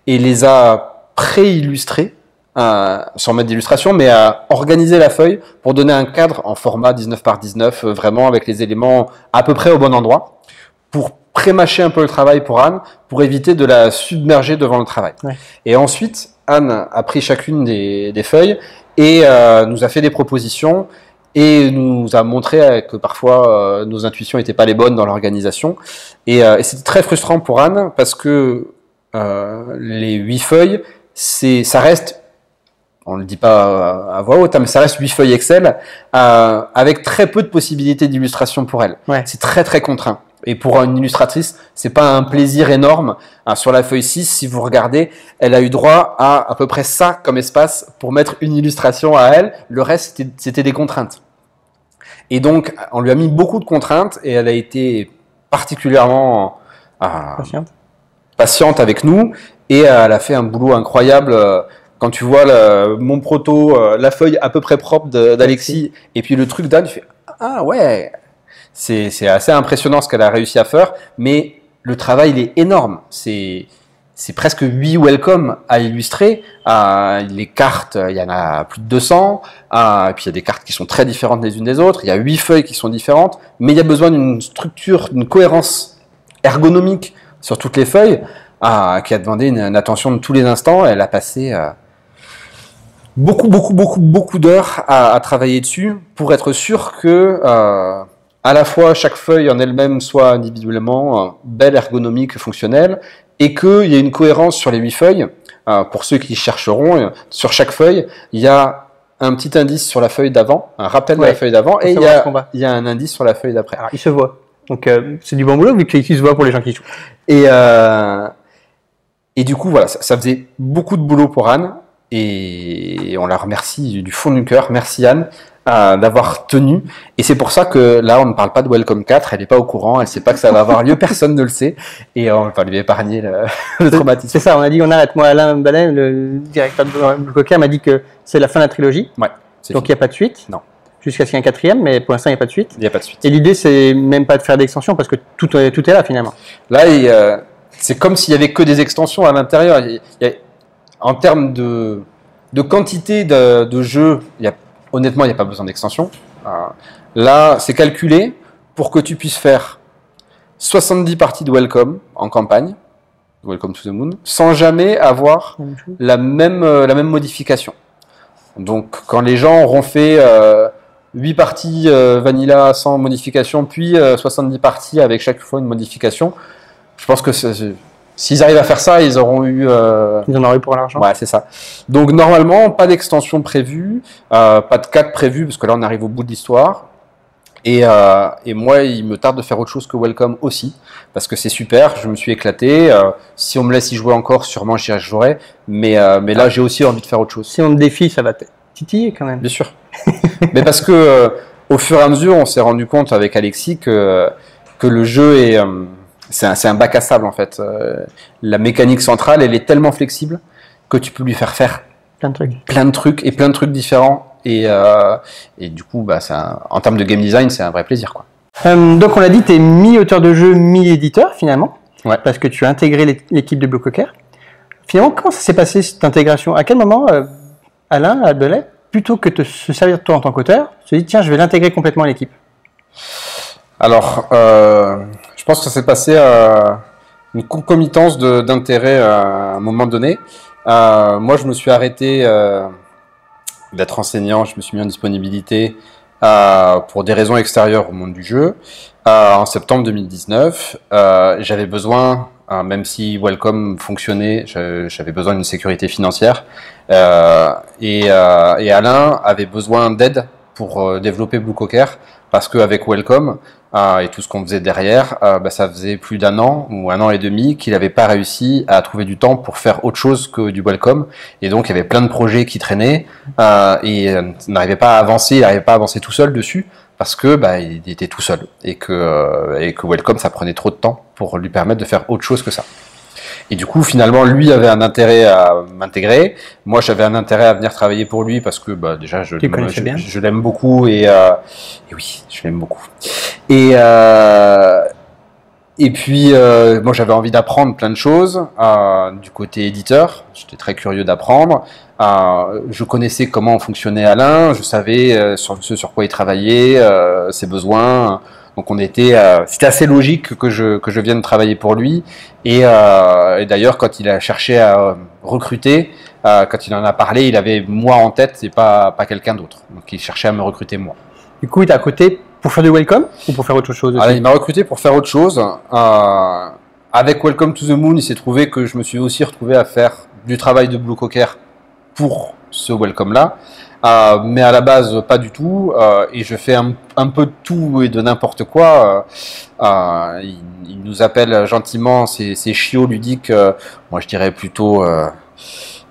et les a pré-illustrées, sans mettre d'illustration, mais a organisé la feuille pour donner un cadre en format 19 par 19, vraiment avec les éléments à peu près au bon endroit, pour pré-mâcher un peu le travail pour Anne, pour éviter de la submerger devant le travail. Ouais. Et ensuite, Anne a pris chacune des feuilles et nous a fait des propositions et nous a montré que parfois nos intuitions n'étaient pas les bonnes dans l'organisation. Et c'était très frustrant pour Anne parce que les 8 feuilles, ça reste on ne le dit pas à voix haute, mais ça reste 8 feuilles Excel avec très peu de possibilités d'illustration pour elle. Ouais. C'est très très contraint. Et pour une illustratrice, c'est pas un plaisir énorme. Sur la feuille 6, si vous regardez, elle a eu droit à peu près ça comme espace pour mettre une illustration à elle. Le reste, c'était des contraintes. Et donc, on lui a mis beaucoup de contraintes et elle a été particulièrement patiente avec nous. Et elle a fait un boulot incroyable. Quand tu vois mon proto, la feuille à peu près propre d'Alexis, et puis le truc d'Anne, tu fais « Ah ouais !» C'est assez impressionnant ce qu'elle a réussi à faire, mais le travail, il est énorme. C'est presque 8 welcome à illustrer. Les cartes, il y en a plus de 200. Et puis il y a des cartes qui sont très différentes les unes des autres. Il y a 8 feuilles qui sont différentes, mais il y a besoin d'une structure, d'une cohérence ergonomique sur toutes les feuilles, qui a demandé une attention de tous les instants. Elle a passé beaucoup d'heures à travailler dessus pour être sûr que à la fois chaque feuille en elle-même soit individuellement belle, ergonomique, fonctionnelle, et qu'il y ait une cohérence sur les 8 feuilles. Pour ceux qui chercheront, sur chaque feuille, il y a un petit indice sur la feuille d'avant, un rappel de la feuille d'avant, et il y a un indice sur la feuille d'après. Alors, il se voit. Donc, c'est du bon boulot, vu qu'il se voit pour les gens qui jouent. Et du coup, voilà, ça faisait beaucoup de boulot pour Anne, et on la remercie du fond du cœur. Merci Anne d'avoir tenu. Et c'est pour ça que là, on ne parle pas de Welcome 4, elle n'est pas au courant, elle ne sait pas que ça va avoir lieu, personne ne le sait, et on va lui épargner le traumatisme. C'est ça, on a dit on arrête. Moi, Alain Ballet, le directeur de Blue Cocker, m'a dit que c'est la fin de la trilogie. Ouais, donc il n'y a pas de suite. Non. Jusqu'à ce qu'il y ait un 4e, mais pour l'instant, il n'y a pas de suite. Il n'y a pas de suite. Et l'idée, c'est même pas de faire d'extension, parce que tout est là, finalement. Là, c'est comme s'il y avait que des extensions à l'intérieur. En termes de quantité de jeux, honnêtement, il n'y a pas besoin d'extension. Là, c'est calculé pour que tu puisses faire 70 parties de Welcome en campagne, Welcome to the Moon, sans jamais avoir la même modification. Donc, quand les gens auront fait 8 parties vanilla sans modification, puis 70 parties avec chaque fois une modification, je pense que s'ils arrivent à faire ça, ils auront eu... Ils en auraient eu pour l'argent. Ouais, c'est ça. Donc, normalement, pas d'extension prévue, pas de 4 prévu, parce que là, on arrive au bout de l'histoire. Et moi, il me tarde de faire autre chose que Welcome aussi, parce que c'est super, je me suis éclaté. Si on me laisse y jouer encore, sûrement j'y jouerai. Mais là, j'ai aussi envie de faire autre chose. Si on te défie, ça va te titiller quand même. Bien sûr. Mais parce que au fur et à mesure, on s'est rendu compte avec Alexis que le jeu est... c'est un bac à sable en fait. La mécanique centrale, elle est tellement flexible que tu peux lui faire plein de trucs et plein de trucs différents. Et du coup, en termes de game design, c'est un vrai plaisir, quoi. Donc on l'a dit, tu es mi-auteur de jeu, mi-éditeur finalement, ouais. Parce que tu as intégré l'équipe de Blue Cocker. Finalement, comment ça s'est passé cette intégration? À quel moment Alain Albellet, plutôt que de se servir de toi en tant qu'auteur, se dit tiens, je vais l'intégrer complètement à l'équipe? Alors, je pense que ça s'est passé à une concomitance d'intérêt à un moment donné. Moi, je me suis arrêté d'être enseignant, je me suis mis en disponibilité pour des raisons extérieures au monde du jeu. En septembre 2019, j'avais besoin, même si Welcome fonctionnait, j'avais besoin d'une sécurité financière. Et Alain avait besoin d'aide pour développer Blue Cocker, parce qu'avec Welcome et tout ce qu'on faisait derrière, ça faisait plus d'1 an ou 1 an et demi qu'il n'avait pas réussi à trouver du temps pour faire autre chose que du Welcome. Et donc il y avait plein de projets qui traînaient et n'arrivait pas à avancer, il n'arrivait pas à avancer tout seul dessus parce que il était tout seul et que Welcome ça prenait trop de temps pour lui permettre de faire autre chose que ça. Et du coup, finalement, lui avait un intérêt à m'intégrer. Moi, j'avais un intérêt à venir travailler pour lui parce que déjà, je l'aime beaucoup et oui, je l'aime beaucoup. Et puis, moi, j'avais envie d'apprendre plein de choses du côté éditeur. J'étais très curieux d'apprendre. Je connaissais comment fonctionnait Alain. Je savais sur quoi il travaillait, ses besoins. Donc c'était assez logique que je vienne travailler pour lui. Et d'ailleurs, quand il a cherché à recruter, quand il en a parlé, il avait moi en tête et pas quelqu'un d'autre. Donc il cherchait à me recruter moi. Du coup, il t'a recruté pour faire du Welcome ou pour faire autre chose aussi? Il m'a recruté pour faire autre chose. Avec Welcome to the Moon, il s'est trouvé que je me suis aussi retrouvé à faire du travail de Blue Cocker pour ce Welcome-là. Mais à la base, pas du tout. Et je fais un peu de tout et de n'importe quoi. Il nous appelle gentiment ces chiots ludiques. Moi, je dirais plutôt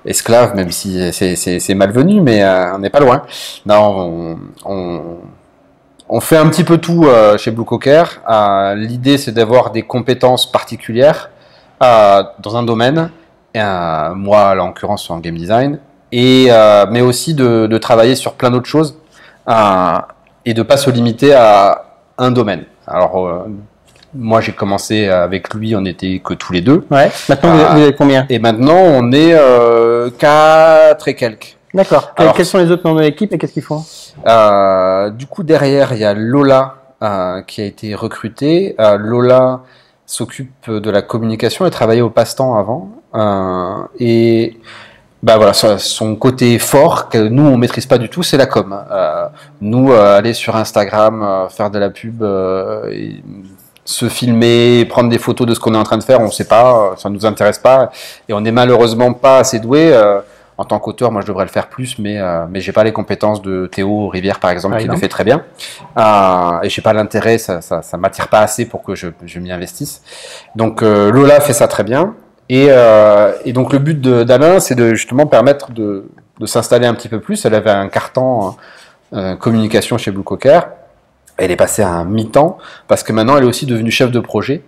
esclaves, même si c'est malvenu, mais on n'est pas loin. Non, on fait un petit peu tout chez Blue Cocker. L'idée, c'est d'avoir des compétences particulières dans un domaine. Moi, là, en l'occurrence, en game design. Mais aussi de travailler sur plein d'autres choses et de pas se limiter à un domaine. Alors, moi, j'ai commencé avec lui, on n'était que tous les deux. Ouais. Maintenant, vous êtes combien? Et maintenant, on est 4 et quelques. D'accord. Quels sont les autres membres de l'équipe et qu'est-ce qu'ils font? Du coup, derrière, il y a Lola qui a été recrutée. Lola s'occupe de la communication. Elle travaillait au passe-temps avant. Bah voilà, son côté fort que nous on maîtrise pas du tout, c'est la com. Nous aller sur Instagram, faire de la pub, se filmer, prendre des photos de ce qu'on est en train de faire, on sait pas, ça nous intéresse pas, et on n'est malheureusement pas assez doué. En tant qu'auteur, moi je devrais le faire plus, mais j'ai pas les compétences de Théo Rivière par exemple, qui le fait très bien, et j'ai pas l'intérêt, ça m'attire pas assez pour que je m'y investisse. Donc Lola fait ça très bien. Et donc le but d'Alain, c'est de justement permettre de s'installer un petit peu plus. Elle avait un carton communication chez Blue Cocker. Elle est passée à un mi-temps parce que maintenant elle est aussi devenue chef de projet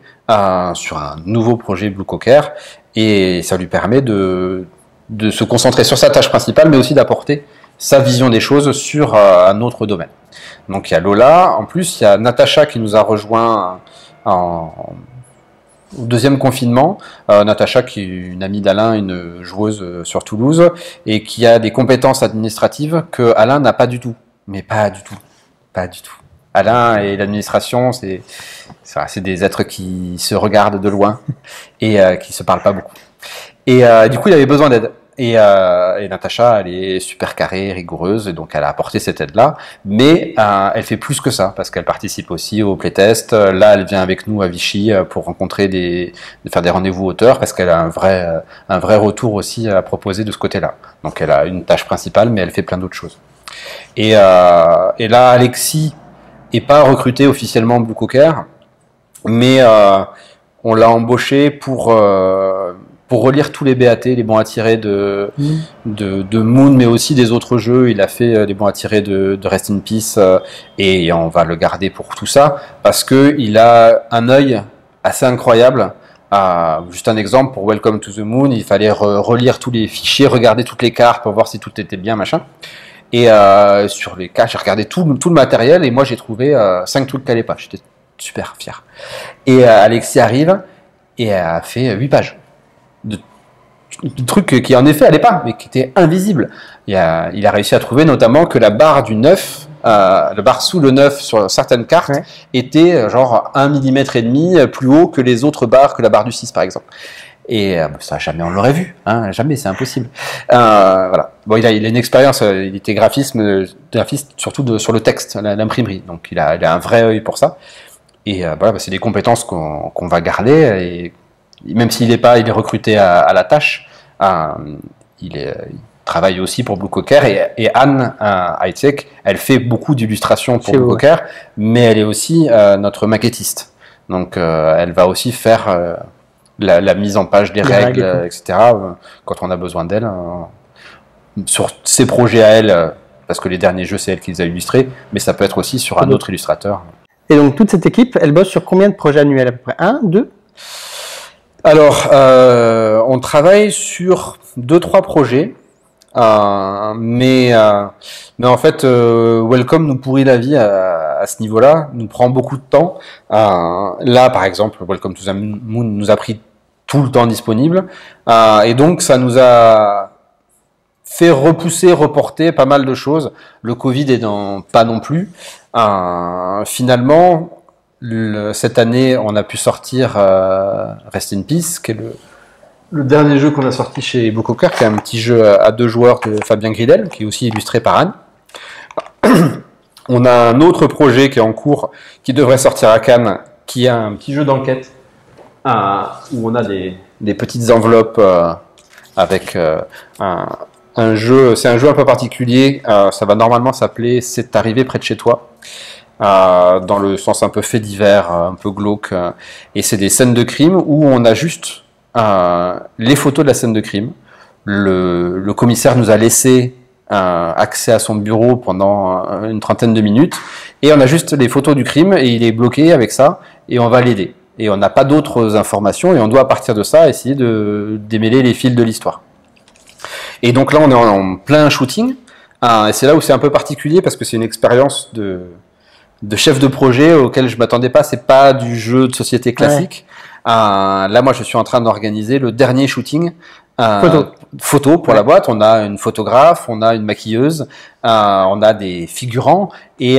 sur un nouveau projet Blue Cocker, et ça lui permet de se concentrer sur sa tâche principale, mais aussi d'apporter sa vision des choses sur un autre domaine. Donc il y a Lola, en plus il y a Natacha qui nous a rejoint au deuxième confinement. Natacha, qui est une amie d'Alain, une joueuse sur Toulouse, et qui a des compétences administratives que Alain n'a pas du tout. Mais pas du tout. Pas du tout. Alain et l'administration, c'est des êtres qui se regardent de loin et qui se parlent pas beaucoup. Et du coup, il avait besoin d'aide. Et Natacha, elle est super carrée, rigoureuse, et donc elle a apporté cette aide-là. Mais elle fait plus que ça, parce qu'elle participe aussi au playtest. Là, elle vient avec nous à Vichy pour rencontrer faire des rendez-vous auteurs, parce qu'elle a un vrai retour aussi à proposer de ce côté-là. Donc elle a une tâche principale, mais elle fait plein d'autres choses. Et là, Alexis est pas recruté officiellement Blue Cocker, mais on l'a embauché pour relire tous les BAT, les bons à tirer de Moon, mais aussi des autres jeux. Il a fait les bons à tirer de Rest in Peace, et on va le garder pour tout ça, parce que il a un œil assez incroyable. Juste un exemple, pour Welcome to the Moon, il fallait relire tous les fichiers, regarder toutes les cartes pour voir si tout était bien, machin. Et sur les cas, j'ai regardé tout le matériel, et moi j'ai trouvé 5 trucs qui n'allaient pas. J'étais super fier. Et Alexis arrive et a fait 8 pages. De trucs qui en effet n'allaient pas, mais qui étaient invisibles. Il a réussi à trouver notamment que la barre du 9, la barre sous le 9 sur certaines cartes, était genre 1,5 mm plus haut que les autres barres, que la barre du 6 par exemple. Et ça, jamais on l'aurait vu, hein, jamais, c'est impossible. Voilà. Bon, il a une expérience, il était graphiste surtout sur le texte, l'imprimerie, donc il a un vrai œil pour ça. Et voilà, c'est des compétences qu'on va garder. Et même s'il il est recruté à la tâche, il travaille aussi pour Blue Cocker. Et Anne Heitzek, elle fait beaucoup d'illustrations pour Blue Cocker, mais elle est aussi notre maquettiste. Donc elle va aussi faire la mise en page des règles, etc. Quand on a besoin d'elle. Sur ses projets à elle, parce que les derniers jeux, c'est elle qui les a illustrés, mais ça peut être aussi sur un autre illustrateur. Et donc toute cette équipe, elle bosse sur combien de projets annuels à peu près? 1, 2? Alors, on travaille sur 2-3 projets, mais en fait, Welcome nous pourrit la vie à ce niveau-là, nous prend beaucoup de temps. Là, par exemple, Welcome to the Moon nous a pris tout le temps disponible, et donc ça nous a fait reporter pas mal de choses. Le Covid est pas non plus. Finalement, cette année, on a pu sortir Rest in Peace, qui est le dernier jeu qu'on a sorti chez Blue Cocker, qui est un petit jeu à 2 joueurs de Fabien Gridel, qui est aussi illustré par Anne. On a un autre projet qui est en cours, qui devrait sortir à Cannes, qui est un petit jeu d'enquête, où on a des petites enveloppes avec c'est un jeu un peu particulier. Ça va normalement s'appeler C'est arrivé près de chez toi. Dans le sens un peu fait divers, un peu glauque. Et c'est des scènes de crime où on a juste les photos de la scène de crime. Le commissaire nous a laissé accès à son bureau pendant une trentaine de minutes. Et on a juste les photos du crime et il est bloqué avec ça. Et on va l'aider. Et on n'a pas d'autres informations et on doit à partir de ça essayer de démêler les fils de l'histoire. Et donc là on est en plein shooting. Et c'est là où c'est un peu particulier parce que c'est une expérience de chef de projet auquel je m'attendais pas. C'est pas du jeu de société classique. Ouais. Là, moi, je suis en train d'organiser le dernier shooting photo pour la boîte. On a une photographe, on a une maquilleuse, on a des figurants et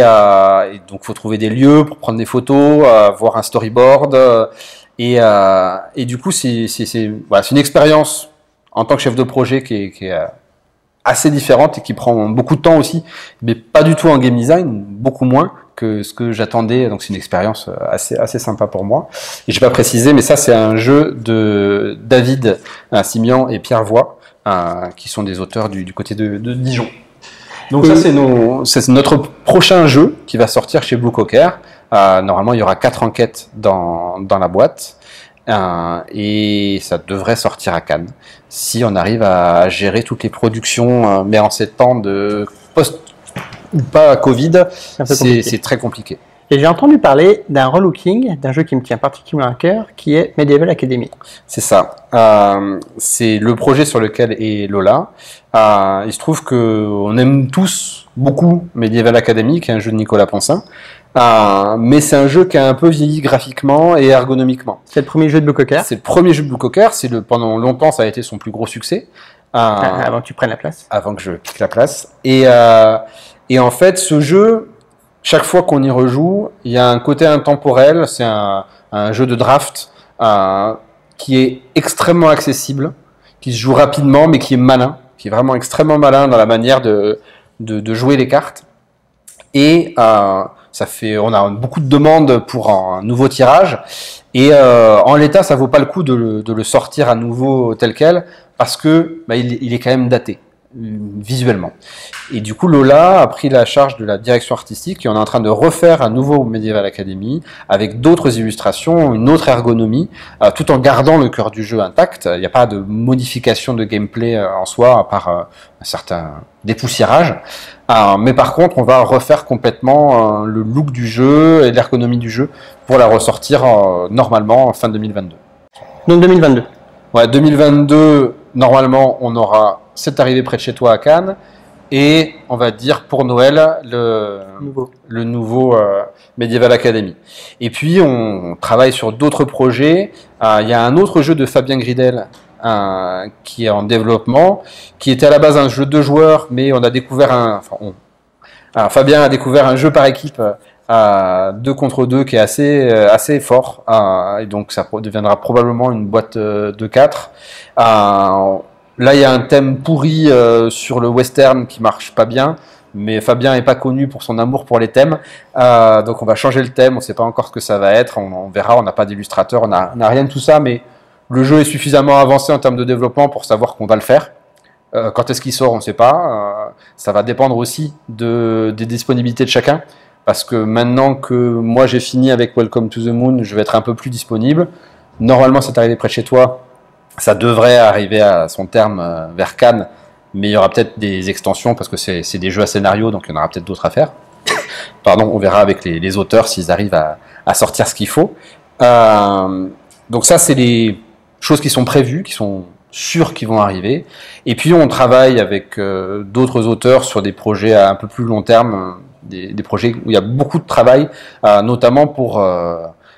donc faut trouver des lieux pour prendre des photos, voir un storyboard et du coup c'est une expérience en tant que chef de projet qui est assez différente et qui prend beaucoup de temps aussi, mais pas du tout en game design, beaucoup moins que ce que j'attendais. Donc c'est une expérience assez sympa pour moi. Et j'ai pas précisé, mais ça c'est un jeu de David Simian et Pierre Voix, qui sont des auteurs du côté de Dijon. Donc ça c'est notre prochain jeu qui va sortir chez Blue Cocker. Normalement il y aura 4 enquêtes dans la boîte. Et ça devrait sortir à Cannes si on arrive à gérer toutes les productions, mais en ces temps de post ou pas Covid, c'est très compliqué. Et j'ai entendu parler d'un relooking d'un jeu qui me tient particulièrement à cœur, qui est Medieval Academy. C'est ça. C'est le projet sur lequel est Lola. Il se trouve que on aime tous beaucoup Medieval Academy, qui est un jeu de Nicolas Poncin. Mais c'est un jeu qui a un peu vieilli graphiquement et ergonomiquement. C'est le premier jeu de Blue Cocker. C'est le premier jeu de Blue Cocker. Pendant longtemps, ça a été son plus gros succès. Avant que tu prennes la place. Avant que je pique la place. Et en fait, ce jeu, chaque fois qu'on y rejoue, il y a un côté intemporel. C'est un jeu de draft qui est extrêmement accessible, qui se joue rapidement, mais qui est malin, qui est vraiment extrêmement malin dans la manière de jouer les cartes. Et on a beaucoup de demandes pour un nouveau tirage. Et en l'état, ça vaut pas le coup de le sortir à nouveau tel quel, parce que il est quand même daté visuellement. Et du coup, Lola a pris la charge de la direction artistique et on est en train de refaire un nouveau Medieval Academy avec d'autres illustrations, une autre ergonomie, tout en gardant le cœur du jeu intact. Il n'y a pas de modification de gameplay en soi, à part un certain dépoussiérage. Mais par contre, on va refaire complètement le look du jeu et l'ergonomie du jeu pour la ressortir normalement fin 2022. Donc 2022. Ouais, 2022, normalement, on aura C'est arrivé près de chez toi à Cannes et on va dire pour Noël le nouveau Medieval Academy. Et puis on travaille sur d'autres projets. Il y a un autre jeu de Fabien Gridel qui est en développement, qui était à la base un jeu de joueurs, mais on a découvert Fabien a découvert un jeu par équipe 2 contre 2 qui est assez fort, et donc ça deviendra probablement une boîte de 4. Là, il y a un thème pourri sur le western qui marche pas bien, mais Fabien est pas connu pour son amour pour les thèmes, donc on va changer le thème. On sait pas encore ce que ça va être, on verra. On n'a pas d'illustrateur, on n'a rien de tout ça, mais le jeu est suffisamment avancé en termes de développement pour savoir qu'on va le faire. Quand est-ce qu'il sort, on ne sait pas. Ça va dépendre aussi des disponibilités de chacun. Parce que maintenant que moi j'ai fini avec Welcome to the Moon, je vais être un peu plus disponible. Normalement, c'est arrivé près de chez toi. Ça devrait arriver à son terme vers Cannes. Mais il y aura peut-être des extensions parce que c'est des jeux à scénario, donc il y en aura peut-être d'autres à faire. Pardon, on verra avec les auteurs s'ils arrivent à sortir ce qu'il faut. Donc ça, c'est les choses qui sont prévues, qui sont sûres qui vont arriver. Et puis on travaille avec d'autres auteurs sur des projets à un peu plus long terme, des projets où il y a beaucoup de travail, notamment pour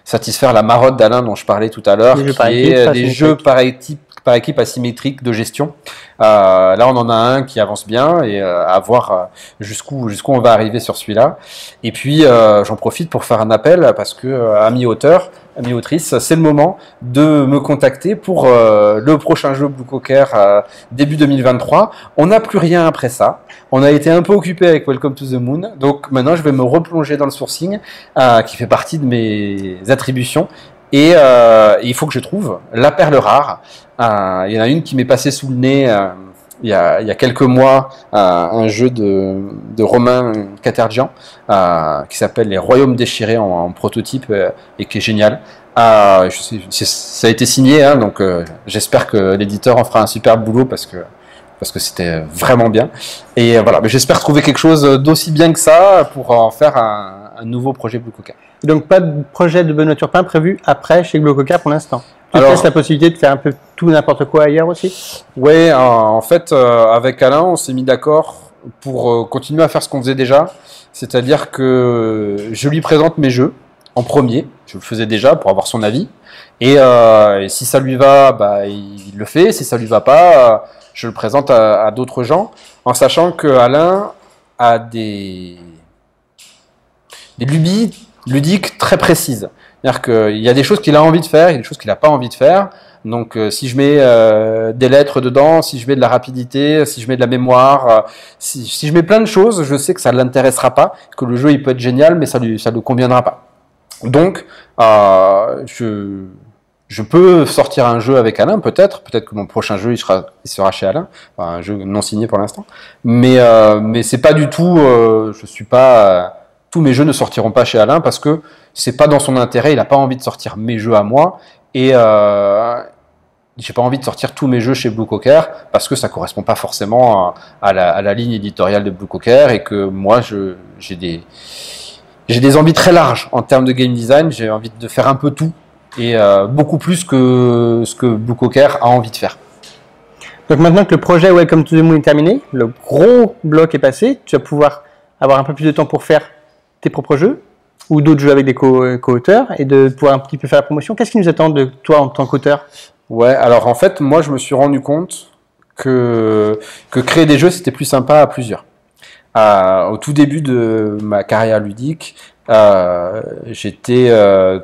satisfaire la marotte d'Alain dont je parlais tout à l'heure, qui est des jeux par équipe asymétrique de gestion. Là, on en a un qui avance bien et à voir jusqu'où on va arriver sur celui-là. Et puis, j'en profite pour faire un appel parce que, amis auteurs, amis autrices, c'est le moment de me contacter pour le prochain jeu Blue Cocker début 2023. On n'a plus rien après ça. On a été un peu occupé avec Welcome to the Moon. Donc maintenant, je vais me replonger dans le sourcing qui fait partie de mes attributions. Et il faut que je trouve la perle rare. Il y en a une qui m'est passée sous le nez il y a quelques mois un jeu de Romain Catergian qui s'appelle Les Royaumes déchirés en prototype et qui est génial. Ça a été signé, hein, donc j'espère que l'éditeur en fera un super boulot parce que c'était vraiment bien. Et voilà, mais j'espère trouver quelque chose d'aussi bien que ça pour en faire un nouveau projet Blue Coca. Donc pas de projet de Benoît Turpin prévu après chez Blue Coca pour l'instant. Tu te laisses la possibilité de faire un peu tout n'importe quoi ailleurs aussi? Oui, en fait, avec Alain, on s'est mis d'accord pour continuer à faire ce qu'on faisait déjà. C'est-à-dire que je lui présente mes jeux en premier. Je le faisais déjà pour avoir son avis. Et si ça lui va, bah, il le fait. Si ça lui va pas, je le présente à d'autres gens. En sachant que Alain a des lubies ludiques très précises. C'est-à-dire qu'il y a des choses qu'il a envie de faire, il y a des choses qu'il n'a pas envie de faire. Donc si je mets des lettres dedans, si je mets de la rapidité, si je mets de la mémoire, si je mets plein de choses, je sais que ça ne l'intéressera pas, que le jeu il peut être génial, mais ça lui conviendra pas. Donc je peux sortir un jeu avec Alain, peut-être que mon prochain jeu il sera chez Alain, enfin, un jeu non signé pour l'instant. Mais c'est pas du tout, je suis pas, tous mes jeux ne sortiront pas chez Alain parce que c'est pas dans son intérêt, il a pas envie de sortir mes jeux à moi et j'ai pas envie de sortir tous mes jeux chez Blue Cocker parce que ça correspond pas forcément à la ligne éditoriale de Blue Cocker et que moi j'ai des envies très larges en termes de game design, j'ai envie de faire un peu tout et beaucoup plus que ce que Blue Cocker a envie de faire. Donc maintenant que le projet Welcome to the Moon est terminé, le gros bloc est passé, tu vas pouvoir avoir un peu plus de temps pour faire tes propres jeux ou d'autres jeux avec des co-auteurs et de pouvoir un petit peu faire la promotion. Qu'est-ce qui nous attend de toi en tant qu'auteur? Ouais, alors en fait, moi je me suis rendu compte que créer des jeux c'était plus sympa à plusieurs. Au tout début de ma carrière ludique, j'étais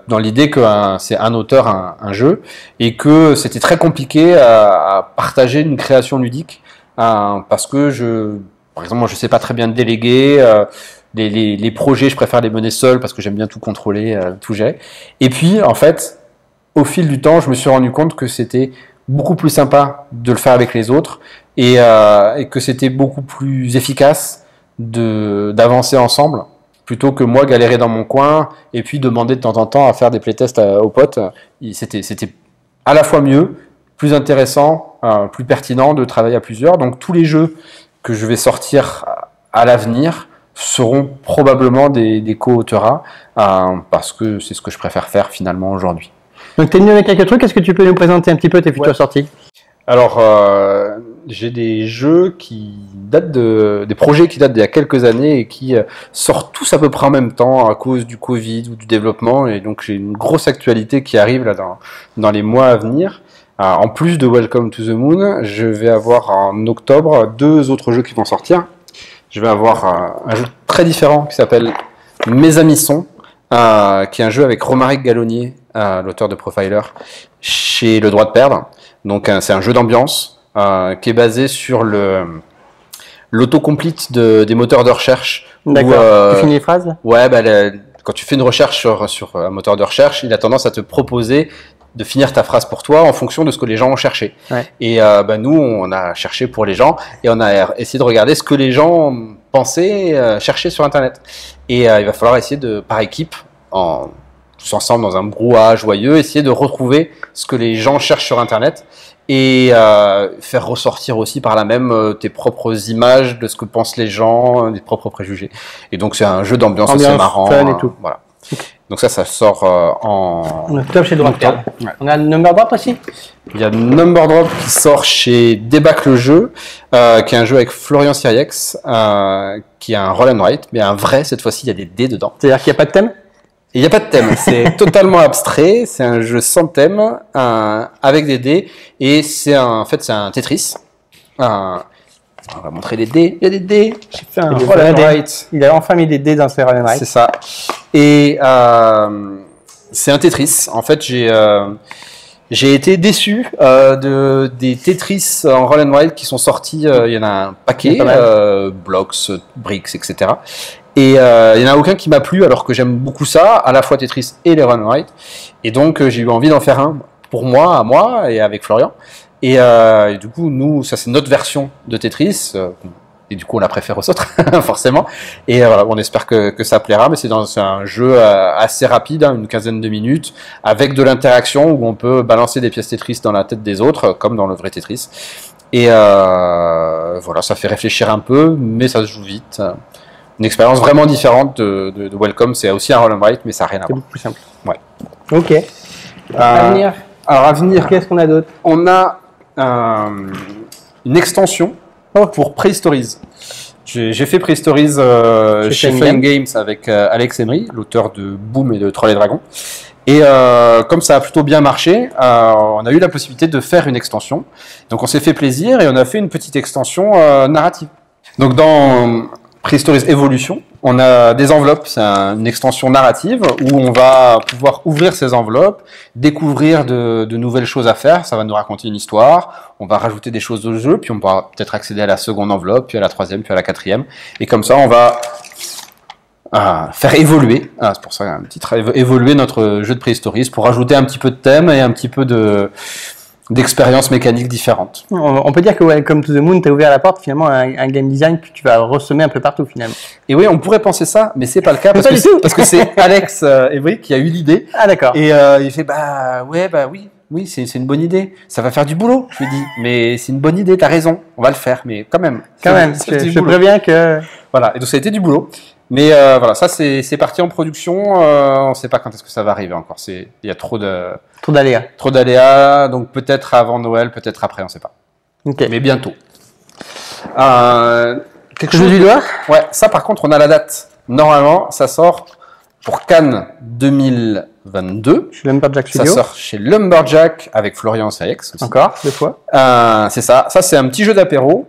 dans l'idée que c'est un auteur un jeu et que c'était très compliqué à partager une création ludique parce que par exemple, moi je sais pas très bien déléguer. Les projets, je préfère les mener seul parce que j'aime bien tout contrôler, tout gérer. Et puis, en fait, au fil du temps, je me suis rendu compte que c'était beaucoup plus sympa de le faire avec les autres et que c'était beaucoup plus efficace d'avancer ensemble plutôt que moi galérer dans mon coin et puis demander de temps en temps à faire des playtests aux potes. C'était à la fois mieux, plus intéressant, plus pertinent de travailler à plusieurs. Donc, tous les jeux que je vais sortir à l'avenir seront probablement des co-auteurs parce que c'est ce que je préfère faire finalement aujourd'hui. Donc tu es venu avec quelques trucs, est-ce que tu peux nous présenter un petit peu tes futures sorties? Alors j'ai des jeux qui datent des projets qui datent d'il y a quelques années et qui sortent tous à peu près en même temps à cause du Covid ou du développement et donc j'ai une grosse actualité qui arrive là dans les mois à venir. En plus de Welcome to the Moon, je vais avoir en octobre 2 autres jeux qui vont sortir. Je vais avoir un jeu très différent qui s'appelle Mes Amis sont, qui est un jeu avec Romaric Gallonier, l'auteur de Profiler, chez Le Droit de Perdre. Donc c'est un jeu d'ambiance qui est basé sur l'autocomplete des moteurs de recherche. D'accord. Tu finis les phrases? Ouais, quand tu fais une recherche sur un moteur de recherche, il a tendance à te proposer de finir ta phrase pour toi en fonction de ce que les gens ont cherché. Ouais. Et nous, on a cherché pour les gens et on a essayé de regarder ce que les gens pensaient chercher sur Internet. Et il va falloir essayer par équipe, tous ensemble dans un brouhaha joyeux, essayer de retrouver ce que les gens cherchent sur Internet et faire ressortir aussi par là même tes propres images de ce que pensent les gens, des propres préjugés. Et donc c'est un jeu d'ambiance assez marrant. Fun et tout. Voilà. Donc ça sort en octobre chez Droit de Perdre. Ouais. On a Number Drop aussi. Il y a Number Drop qui sort chez Débâcle le jeu, qui est un jeu avec Florian Siriex, qui est un roll and write, mais un vrai, cette fois-ci, il y a des dés dedans. C'est-à-dire qu'il n'y a pas de thème? Il n'y a pas de thème, c'est totalement abstrait, c'est un jeu sans thème, avec des dés, et en fait c'est un Tetris. On va montrer les dés. Il y a des dés. J'ai fait un roll and write. Il a enfin mis des dés dans ses roll and write. C'est ça. Et c'est un Tetris. En fait, j'ai été déçu des Tetris en roll and write qui sont sortis. Il y en a un paquet, Blocks, Bricks, etc. Et il n'y en a aucun qui m'a plu, alors que j'aime beaucoup ça, à la fois Tetris et les roll and write. Et donc j'ai eu envie d'en faire un pour moi, à moi et avec Florian. Et du coup, nous, ça c'est notre version de Tetris. Et du coup, on la préfère aux autres, forcément. Et voilà, on espère que ça plaira. Mais c'est un jeu assez rapide, hein, une quinzaine de minutes, avec de l'interaction où on peut balancer des pièces Tetris dans la tête des autres, comme dans le vrai Tetris. Et voilà, ça fait réfléchir un peu, mais ça se joue vite. Une expérience vraiment différente de Welcome. C'est aussi un roll and write, mais ça n'a rien à voir. C'est beaucoup plus simple. Ouais. Ok. À venir. Alors à venir, Qu'est-ce qu'on a d'autre? on a une extension pour Prehistories. J'ai fait Prehistories chez Flying Games avec Alex Emery, l'auteur de Boom et de Troll et Dragons. Et comme ça a plutôt bien marché, on a eu la possibilité de faire une extension. Donc on s'est fait plaisir et on a fait une petite extension narrative. Donc dans Prehistories Evolution, on a des enveloppes, c'est une extension narrative où on va pouvoir ouvrir ces enveloppes, découvrir de nouvelles choses à faire, ça va nous raconter une histoire, on va rajouter des choses au jeu, puis on pourra peut-être accéder à la seconde enveloppe, puis à la troisième, puis à la quatrième, et comme ça on va faire évoluer, c'est pour ça un petit évoluer notre jeu de Prehistories pour rajouter un petit peu de thème et un petit peu d'expériences mécaniques différentes. On peut dire que Welcome to the Moon t'a ouvert la porte finalement à un game design que tu vas ressemer un peu partout finalement. Et oui, on pourrait penser ça, mais c'est pas le cas parce que c'est Alex Emery qui a eu l'idée. Ah d'accord. Et il fait oui, c'est une bonne idée. Ça va faire du boulot. Je lui dis mais c'est une bonne idée, t'as raison, on va le faire, mais quand même. Je préviens que. Voilà, et donc ça a été du boulot. Mais voilà, ça c'est parti en production. On ne sait pas quand est-ce que ça va arriver encore. Il y a trop d'aléas. Trop d'aléas, donc peut-être avant Noël, peut-être après, on ne sait pas. Ok. Mais bientôt. Quelque chose du doigt. Ouais, ça par contre, on a la date. Normalement, ça sort pour Cannes 2022. Chez Lumberjack Studio. Ça sort chez Lumberjack avec Florian Sayex aussi. Encore, 2 fois. C'est ça. Ça, c'est un petit jeu d'apéro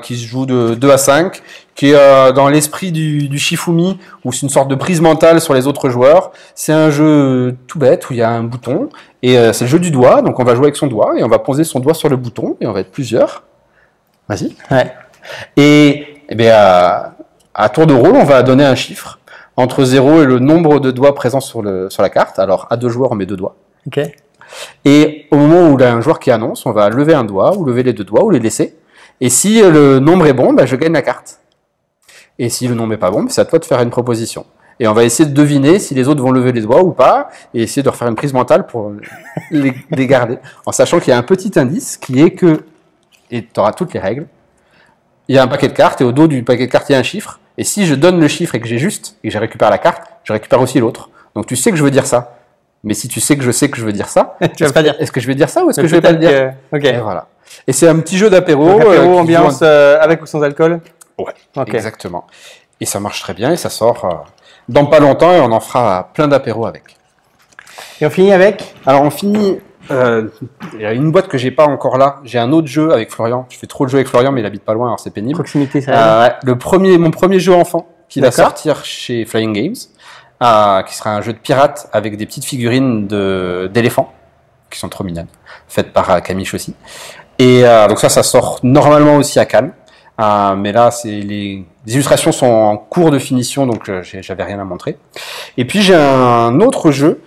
qui se joue de 2 à 5, qui est dans l'esprit du Shifumi, où c'est une sorte de prise mentale sur les autres joueurs. C'est un jeu tout bête où il y a un bouton, et c'est le jeu du doigt, donc on va jouer avec son doigt, et on va poser son doigt sur le bouton, et on va être plusieurs. Vas-y. Ouais. Et bien, à tour de rôle, on va donner un chiffre entre 0 et le nombre de doigts présents sur la carte. Alors, à 2 joueurs, on met 2 doigts. Ok. Et au moment où il y a un joueur qui annonce, on va lever un doigt, ou lever les 2 doigts, ou les laisser. Et si le nombre est bon, je gagne la carte. Et si le nombre n'est pas bon, c'est à toi de faire une proposition. Et on va essayer de deviner si les autres vont lever les doigts ou pas, et essayer de refaire une prise mentale pour les garder. En sachant qu'il y a un petit indice qui est que, et tu auras toutes les règles, il y a un paquet de cartes, et au dos du paquet de cartes, il y a un chiffre. Et si je donne le chiffre et que j'ai juste, et que je récupère la carte, je récupère aussi l'autre. Donc tu sais que je veux dire ça. Mais si tu sais que je veux dire ça, est-ce que je vais dire ça ou est-ce que je vais pas le dire? Ok. Et voilà. Et c'est un petit jeu d'apéro. Ambiance avec ou sans alcool? Ouais, okay. Exactement. Et ça marche très bien et ça sort dans pas longtemps et on en fera plein d'apéros avec. Et on finit avec? Alors on finit, il y a une boîte que j'ai pas encore là, j'ai un autre jeu avec Florian, je fais trop de jeux avec Florian mais il habite pas loin alors c'est pénible. Proximité, ça mon premier jeu enfant qui va sortir chez Flying Games, qui sera un jeu de pirate avec des petites figurines d'éléphants qui sont trop mignonnes, faites par Camille aussi. Et donc ça sort normalement aussi à Cannes. Mais là, les illustrations sont en cours de finition, donc j'avais rien à montrer. Et puis j'ai un autre jeu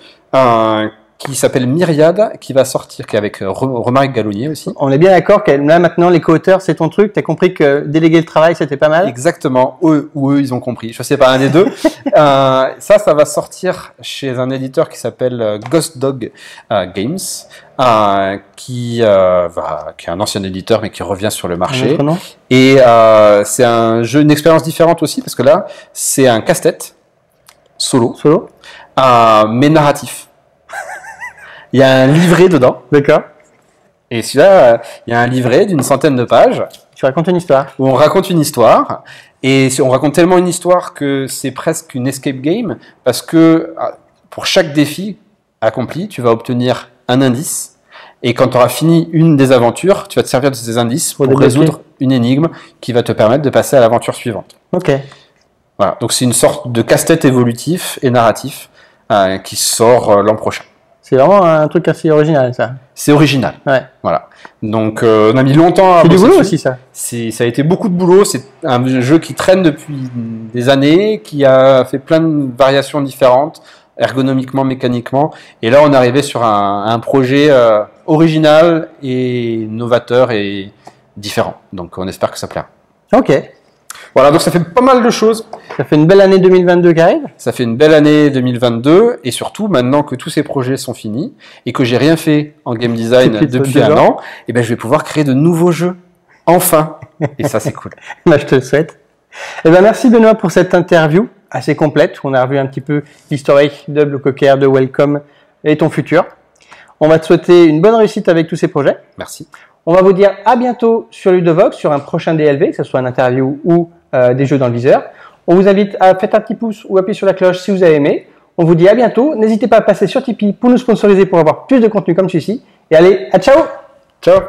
qui s'appelle Myriade, qui va sortir, qui est avec Romaric Gallonier aussi. On est bien d'accord que là maintenant les co-auteurs c'est ton truc, t'as compris que déléguer le travail c'était pas mal? Exactement, eux ils ont compris, je sais pas, un des deux. Ça va sortir chez un éditeur qui s'appelle Ghost Dog Games, qui est un ancien éditeur mais qui revient sur le marché. Et c'est un jeu, une expérience différente aussi, parce que là c'est un casse-tête solo. Mais narratif. Il y a un livret dedans. D'accord. Et celui-là, il y a un livret d'une centaine de pages. Tu racontes une histoire. Où on raconte une histoire. Et on raconte tellement une histoire que c'est presque une escape game. Parce que pour chaque défi accompli, tu vas obtenir un indice. Et quand tu auras fini une des aventures, tu vas te servir de ces indices pour résoudre une énigme qui va te permettre de passer à l'aventure suivante. Ok. Voilà. Donc c'est une sorte de casse-tête évolutif et narratif qui sort l'an prochain. C'est vraiment un truc assez original, ça. C'est original. Ouais. Voilà. Donc, on a mis longtemps à... C'est du boulot aussi, ça. Ça a été beaucoup de boulot. C'est un jeu qui traîne depuis des années, qui a fait plein de variations différentes, ergonomiquement, mécaniquement. Et là, on est arrivé sur un projet original et novateur et différent. Donc on espère que ça plaira. Ok. Voilà, donc ça fait pas mal de choses. Ça fait une belle année 2022 qui arrive. Ça fait une belle année 2022 et surtout maintenant que tous ces projets sont finis et que j'ai rien fait en game design depuis un an, et ben je vais pouvoir créer de nouveaux jeux. Enfin. Et ça c'est cool. Bah, je te le souhaite. Eh ben, merci Benoît pour cette interview assez complète. On a revu un petit peu l'historique de Blocoker, de Welcome et ton futur. On va te souhaiter une bonne réussite avec tous ces projets. Merci. On va vous dire à bientôt sur Ludovox, sur un prochain DLV, que ce soit une interview ou des jeux dans le viseur. On vous invite à faire un petit pouce ou appuyer sur la cloche si vous avez aimé. On vous dit à bientôt. N'hésitez pas à passer sur Tipeee pour nous sponsoriser pour avoir plus de contenu comme celui-ci. Et allez, à ciao! Ciao!